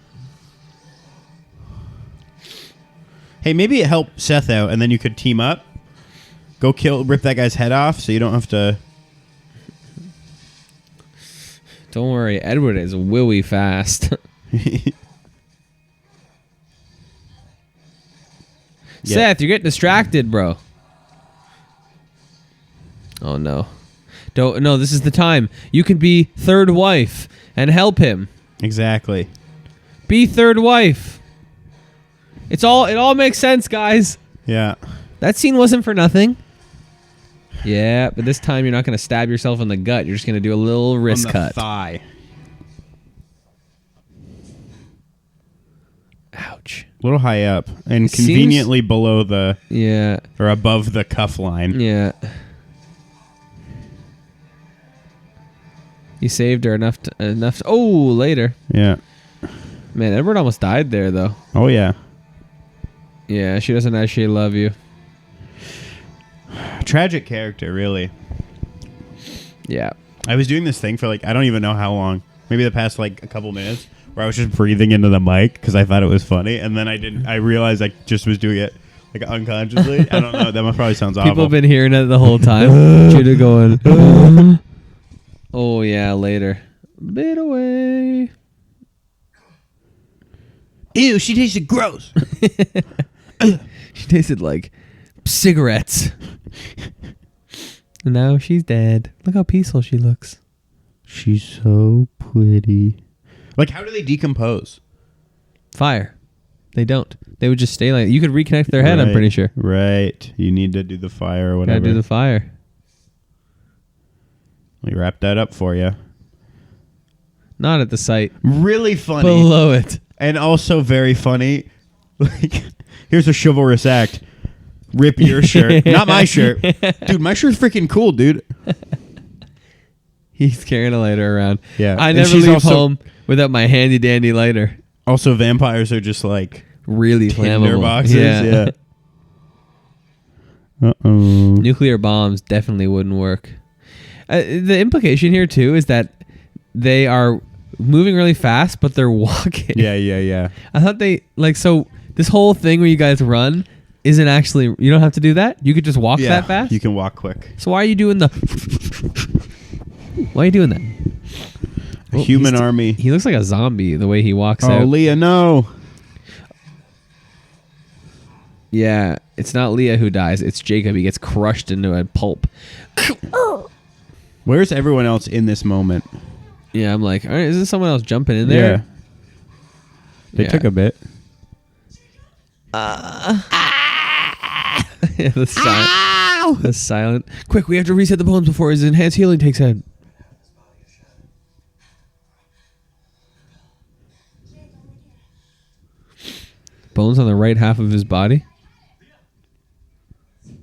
Hey, maybe it helped Seth out, and then you could team up. Go rip that guy's head off, so you don't have to. Don't worry, Edward is willy fast. Yeah. Seth, you're getting distracted, bro. Oh no. Don't no, this is the time. You can be third wife and help him. Exactly. Be third wife. It all makes sense, guys. Yeah. That scene wasn't for nothing. Yeah, but this time you're not going to stab yourself in the gut. You're just going to do a little wrist On the cut. thigh. Ouch. A little high up and It seems- conveniently below the Yeah. or above the cuff line. Yeah. You saved her enough. Oh, later. Yeah. Man, Edward almost died there, though. Oh yeah. Yeah, she doesn't actually love you. Tragic character, really. Yeah. I was doing this thing for like I don't even know how long. Maybe the past like a couple minutes where I was just breathing into the mic because I thought it was funny, and then I realized I just was doing it like unconsciously. I don't know. That probably sounds awful. People have been hearing it the whole time. Judah going. Oh, yeah, later. Bit away. Ew, she tasted gross. She tasted like cigarettes. And now she's dead. Look how peaceful she looks. She's so pretty. Like, how do they decompose? Fire. They don't. They would just stay like you could reconnect their head, I'm Right, pretty sure. Right. You need to do the fire or whatever. Gotta do the fire. We wrap that up for you. Not at the site. Really funny. Below it. And also very funny. Like, here's a chivalrous act. Rip your shirt. Not my shirt. Dude, my shirt's freaking cool, dude. He's carrying a lighter around. Yeah. I And never she's leave also- home without my handy dandy lighter. Also, vampires are just like Really Tinder flammable. boxes. Yeah. Uh-oh. Nuclear bombs definitely wouldn't work. The implication here too is that they are moving really fast, but they're walking. Yeah. I thought they so this whole thing where you guys run isn't actually. You don't have to do that. You could just walk that fast. You can walk quick. So why are you doing the? Why are you doing that? A human he's- army. He looks like a zombie the way he walks Oh, out. Leah, no. Yeah, it's not Leah who dies. It's Jacob. He gets crushed into a pulp. Where's everyone else in this moment? Yeah, I'm like, all right, isn't someone else jumping in there? Yeah. They Yeah. took a bit. Yeah, the silent. Quick, we have to reset the bones before his enhanced healing takes in. Bones on the right half of his body. There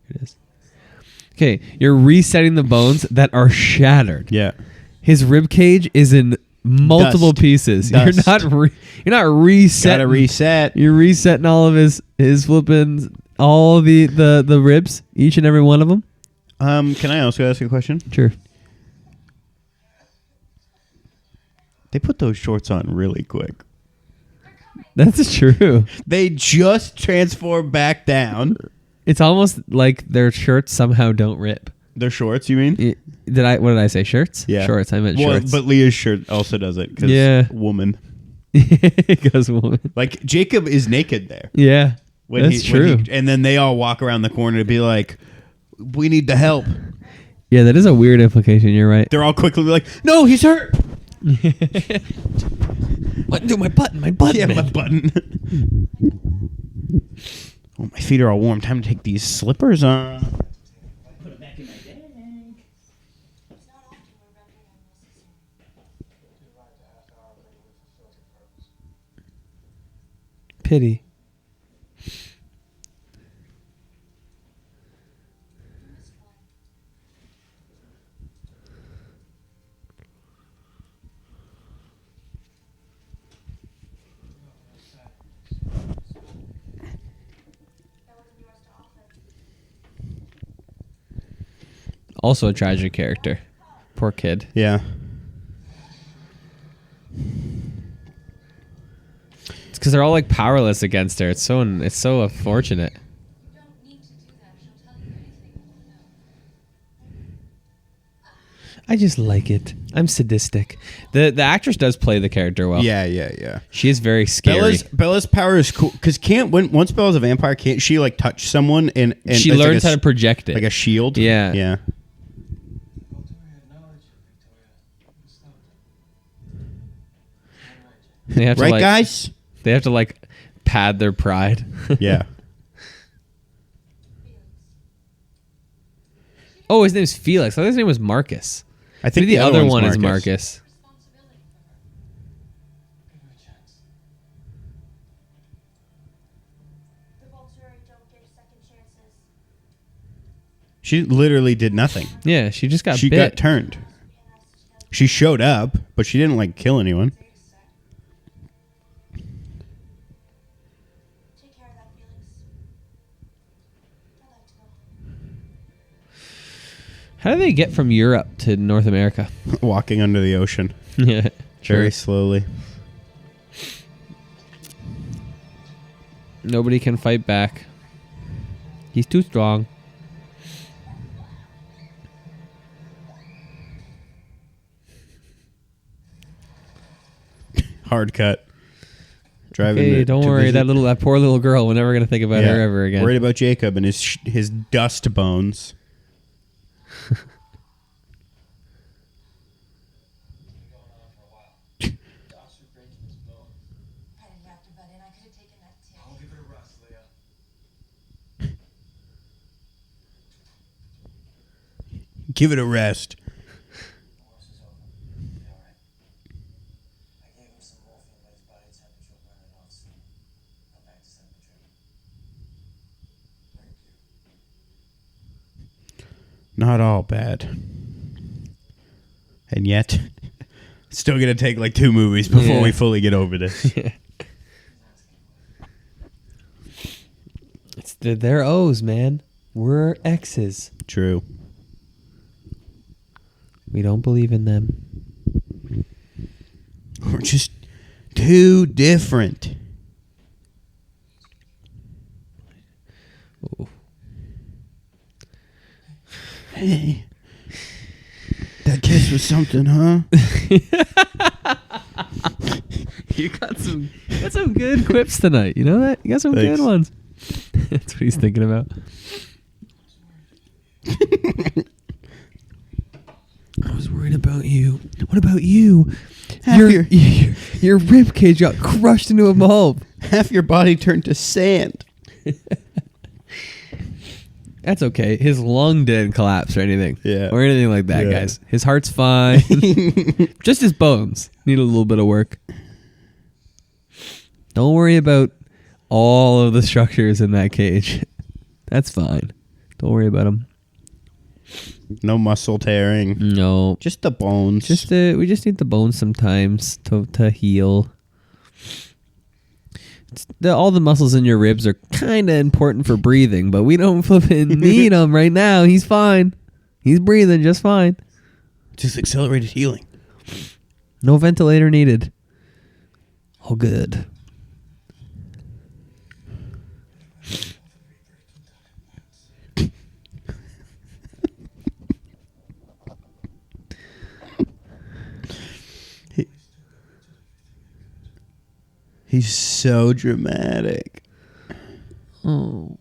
it is. Okay, you're resetting the bones that are shattered. Yeah. His rib cage is in multiple Dust. pieces. Dust. You're not resetting. Gotta reset. You're resetting all of his flipping all the ribs, each and every one of them. Can I also ask a question? Sure. They put those shorts on really quick. That's true. They just transform back down. It's almost like their shirts somehow don't rip. Their shorts, you mean? What did I say? Shirts? Yeah. Shorts. I meant Well, shorts. but Leah's shirt also does it. 'Cause Yeah. woman. It goes woman. Like, Jacob is naked there. Yeah. When That's true. And then they all walk around the corner to be like, we need the help. Yeah, that is a weird implication. You're right. They're all quickly like, no, he's hurt. What? Do my button? My button. Yeah, man. my button. Oh, my feet are all warm. Time to take these slippers on. Put them back in my bag. It's not often where record unnecessary. Pity. That's why. That wasn't yours to offer. Also a tragic character. Poor kid. Yeah. It's because they're all like powerless against her. It's so unfortunate. You don't need to do that. She'll tell you anything you want to know. I just like it. I'm sadistic. The actress does play the character well. Yeah. She is very scary. Bella's power is cool because once Bella's a vampire, can't she like touch someone and She it's learns like how to project it. like a shield? Yeah. Yeah. Volturi had knowledge of Victoria. It stopped it. They have to Right, like, guys? They have to like pad their pride. Yeah. Oh, his name's Felix. I thought his name was Marcus. I think Maybe the other one's one is Marcus. Responsibility for her. Give her a chance. The Volturi don't give second chances. She literally did nothing. Yeah, she just got She bit. got turned. She showed up, but she didn't like kill anyone. Take care of that, Felix. I'd like to go home. How do they get from Europe to North America? Walking under the ocean Yeah, very slowly. Nobody can fight back. He's too strong. Hard cut. Driving. Hey, to- don't to worry. visit- That poor little girl. We're never gonna think about Yeah. her ever again. Worried about Jacob and his dust bones. Doctor breaking his bone. I didn't have to butt in. I could have taken that tip. I'll give it a rest, Leah. Give it a rest. The worst is over. He'll be all right. I gave him some morphine, but his body temperature will burn it off soon. Go back to set up the treatment. Thank you. Not all bad. And yet, still going to take like 2 movies before Yeah. we fully get over this. They're O's, man. We're X's. True. We don't believe in them. We're just too different. Ooh. Hey. That kiss was something, huh? You got some good quips tonight. You know that? You got some Thanks. good ones. That's what he's thinking about. I was worried about you. What about you? Your rib cage got crushed into a bulb. Half your body turned to sand. That's okay. His lung didn't collapse or anything. Yeah. Or anything like that, Yeah. guys. His heart's fine. Just his bones need a little bit of work. Don't worry about all of the structures in that cage. That's fine. Don't worry about them. No muscle tearing. No. Just the bones. We just need the bones sometimes to heal. All the muscles in your ribs are kind of important for breathing, but we don't flipping need them right now. He's fine. He's breathing just fine. just accelerated healing. No ventilator needed. All good. He's so dramatic. Oh.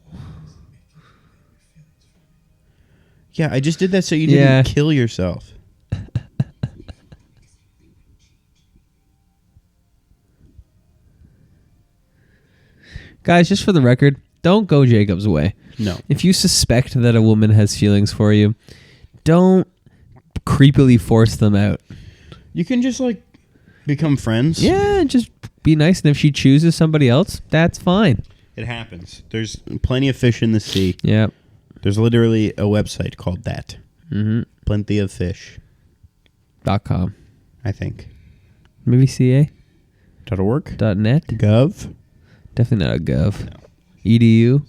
Yeah, I just did that so you didn't Yeah. kill yourself. Guys, just for the record, don't go Jacob's way. No. If you suspect that a woman has feelings for you, don't creepily force them out. You can just like become friends. Yeah, just be nice. And if she chooses somebody else, that's fine. It happens. There's plenty of fish in the sea. Yeah. There's literally a website called that. Mm-hmm. Plenty of fish, .com. I think. Maybe .ca? .org? .net? Gov? Definitely not a gov. No. EDU.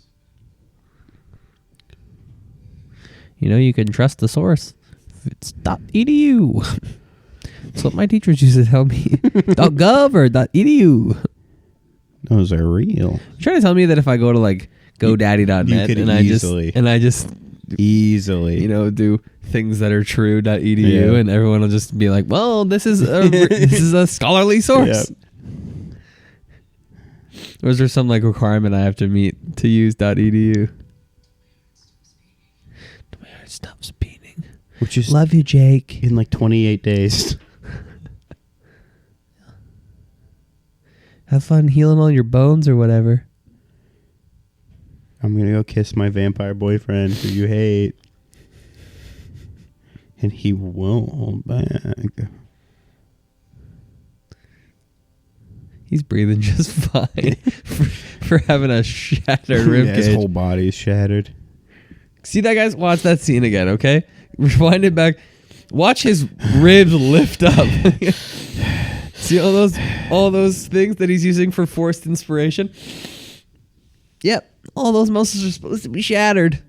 You know, you can trust the source. It's .edu. That's what my teachers used to tell me. .gov or .edu. Those are real. You're trying to tell me that if I go to like GoDaddy.net you could and easily. I just Easily. you know do things that are true.edu Yeah. and everyone will just be like, well, this is a scholarly source. Yep. Or is there some like requirement I have to meet to use .edu? My heart stops beating. Which is Love you, Jake. in like 28 days. Have fun healing all your bones or whatever. I'm going to go kiss my vampire boyfriend who you hate. And he won't hold back. He's breathing just fine for having a shattered Yeah, ribcage. his whole body is shattered. See that, guys? Watch that scene again, okay? Rewind it back. Watch his ribs lift up. See all those things that he's using for forced inspiration? Yep. All those muscles are supposed to be shattered.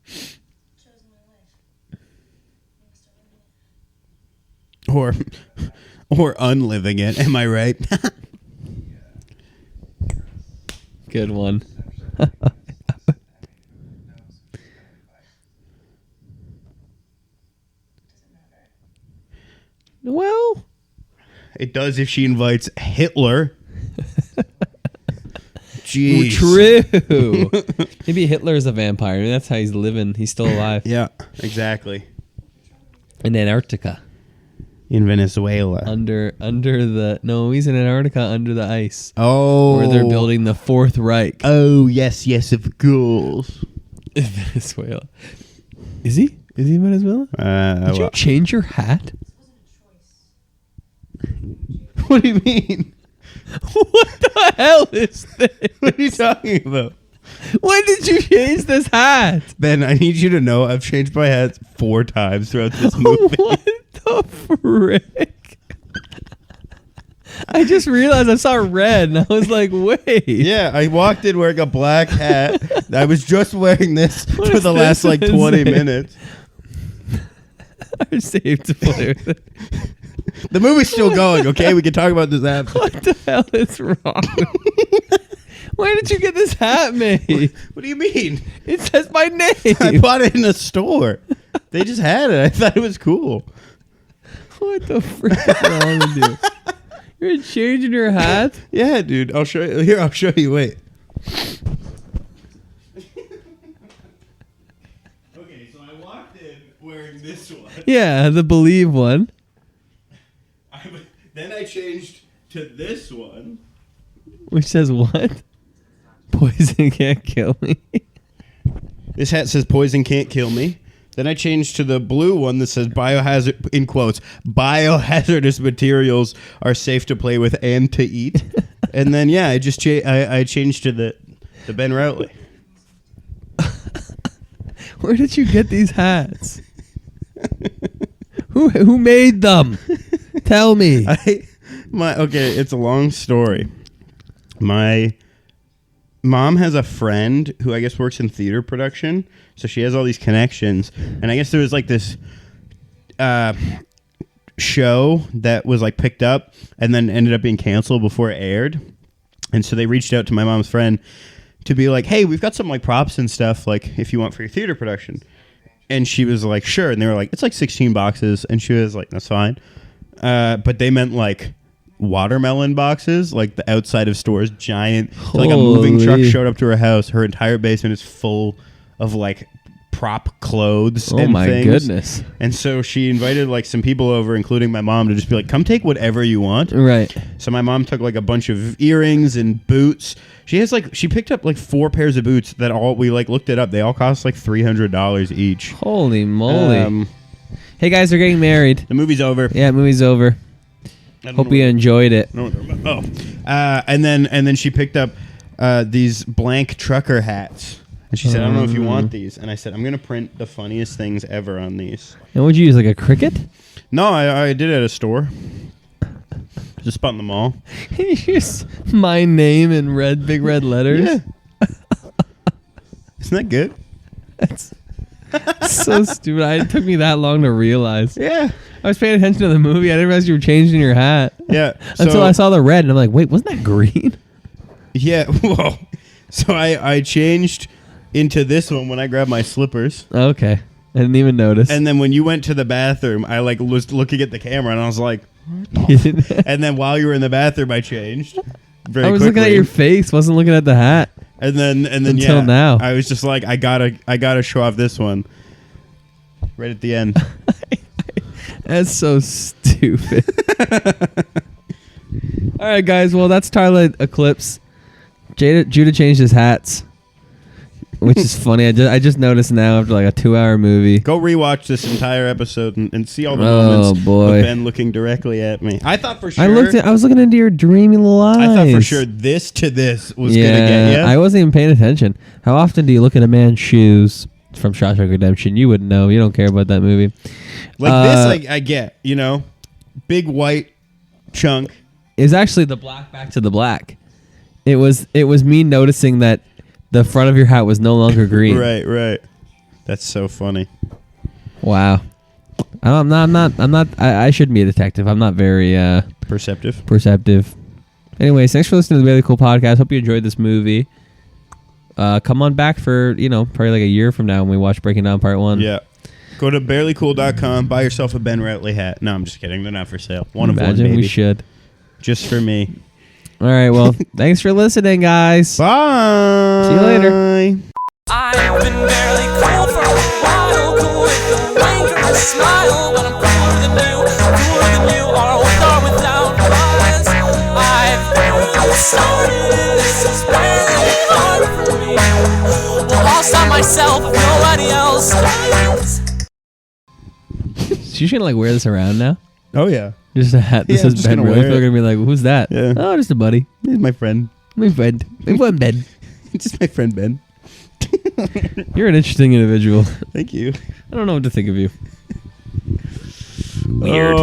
Chose my life. Next to run it. Or unliving it. Am I right? Good one. Well, It does if she invites Hitler. Jeez. true. Maybe Hitler is a vampire. Maybe that's how he's living. He's still alive. Yeah, exactly. In Antarctica. In Venezuela. He's in Antarctica under the ice. Oh. Where they're building the Fourth Reich. Oh, yes, of course. In Venezuela. Is he? Is he in Venezuela? Did you change your hat? What do you mean? What the hell is this? What are you talking about? When did you change this hat? Ben, I need you to know I've changed my hats 4 times throughout this movie. What the frick? I just realized I saw red and I was like, wait. Yeah, I walked in wearing a black hat. I was just wearing this What for is the last this? 20 minutes. I'm safe to play with it. The movie's still going, okay? We can talk about this after. What the hell is wrong? Where did you get this hat made? What do you mean? It says my I name. bought it in a store. They just had it. I thought it was cool. What the frick is wrong with you? You're changing your hat? Yeah, dude. I'll show you. Here, I'll show you. Wait. Okay, so I walked in wearing this one. Yeah, the Believe one. Then I changed to this one. Which says what? Poison can't kill me. This hat says poison can't kill me. Then I changed to the blue one that says biohazard, in quotes, biohazardous materials are safe to play with and to eat. And then, yeah, I just I changed to the Ben Routley. Where did you get these hats? Who made them? Tell me. Okay, it's a long story. My mom has a friend who I guess works in theater production, so she has all these connections. And I guess there was like this show that was like picked up and then ended up being canceled before it aired. And so they reached out to my mom's friend to be like, hey, we've got some like props and stuff like if you want for your theater production. And she was like, sure. And they were like, it's like 16 boxes. And she was like, that's fine. But they meant like watermelon boxes, like the outside of stores, giant. So, like a moving truck Holy. showed up to her house. Her entire basement is full of like prop clothes Oh and my things. goodness. And so she invited like some people over, including my mom, to just be like, come take whatever you want. Right. So my mom took like a bunch of earrings and boots. She picked up like 4 pairs of boots that we like looked it up. They all cost like $300 each. Holy moly. Um, Hey guys, they're getting married. the movie's over. Yeah, movie's over. I don't Hope know you what- enjoyed it. I don't know what they're about. And then she picked up these blank trucker hats. And she said, I don't know if you want these. And I said, I'm going to print the funniest things ever on these. And what'd you use, like a cricket? No, I did it at a store. Just spot in the mall. You use my name in big red letters? Yeah. Isn't that good? That's so stupid. It took me that long to realize. Yeah. I was paying attention to the movie. I didn't realize you were changing your hat. Yeah. Until I saw the red, and I'm like, wait, wasn't that green? Yeah. Whoa. So I changed into this one when I grabbed my slippers. Okay. I didn't even notice. And then when you went to the bathroom, I like was looking at the camera and I was like, You didn't- and then while you were in the bathroom, I changed. Very I was quickly. looking at your face, wasn't looking at the hat. And then Until yeah, now. I was just like, I gotta show off this one. Right at the end. That's so stupid. All right, guys. Well, that's Twilight Eclipse. Judah changed his hats, which is funny. I just noticed now after like a 2-hour movie. Go rewatch this entire episode and see all the Oh, moments boy. of Ben looking directly at me. I thought for sure. I was looking into your dreamy little eyes. I thought for sure this to this was gonna get you. I wasn't even paying attention. How often do you look at a man's shoes from Shawshank Redemption? You wouldn't know. You don't care about that movie. Like this, I get. You know, big white chunk. Is actually the black back to the black. It was me noticing that the front of your hat was no longer green. Right. That's so funny. Wow. I'm not. I shouldn't be a detective. I'm not very Perceptive. Anyways, thanks for listening to the Really Cool Podcast. Hope you enjoyed this movie. Come on back for probably like a year from now when we watch Breaking Down Part 1. Yeah. Go to barelycool.com. Buy yourself a Ben Routley hat. No, I'm just kidding. They're not for sale. One of one, Imagine baby. we should. Just for me. All right. Well, thanks for listening, guys. Bye. See you later. I've been barely cool for a while, cool with the wink or a smile, but I'm cooler than you are with or without us. I've started, this is really hard for me. Well, I'll stop myself if nobody else does. She's gonna like wear this around now. Oh, yeah. Just a hat. This Yeah, I'm is just Ben gonna Rose. wear They're it. gonna be like, "Who's that?" Yeah. Oh, just a buddy. He's my friend. My friend. My friend Ben. Just my friend Ben. You're an interesting individual. Thank you. I don't know what to think of you. Weird.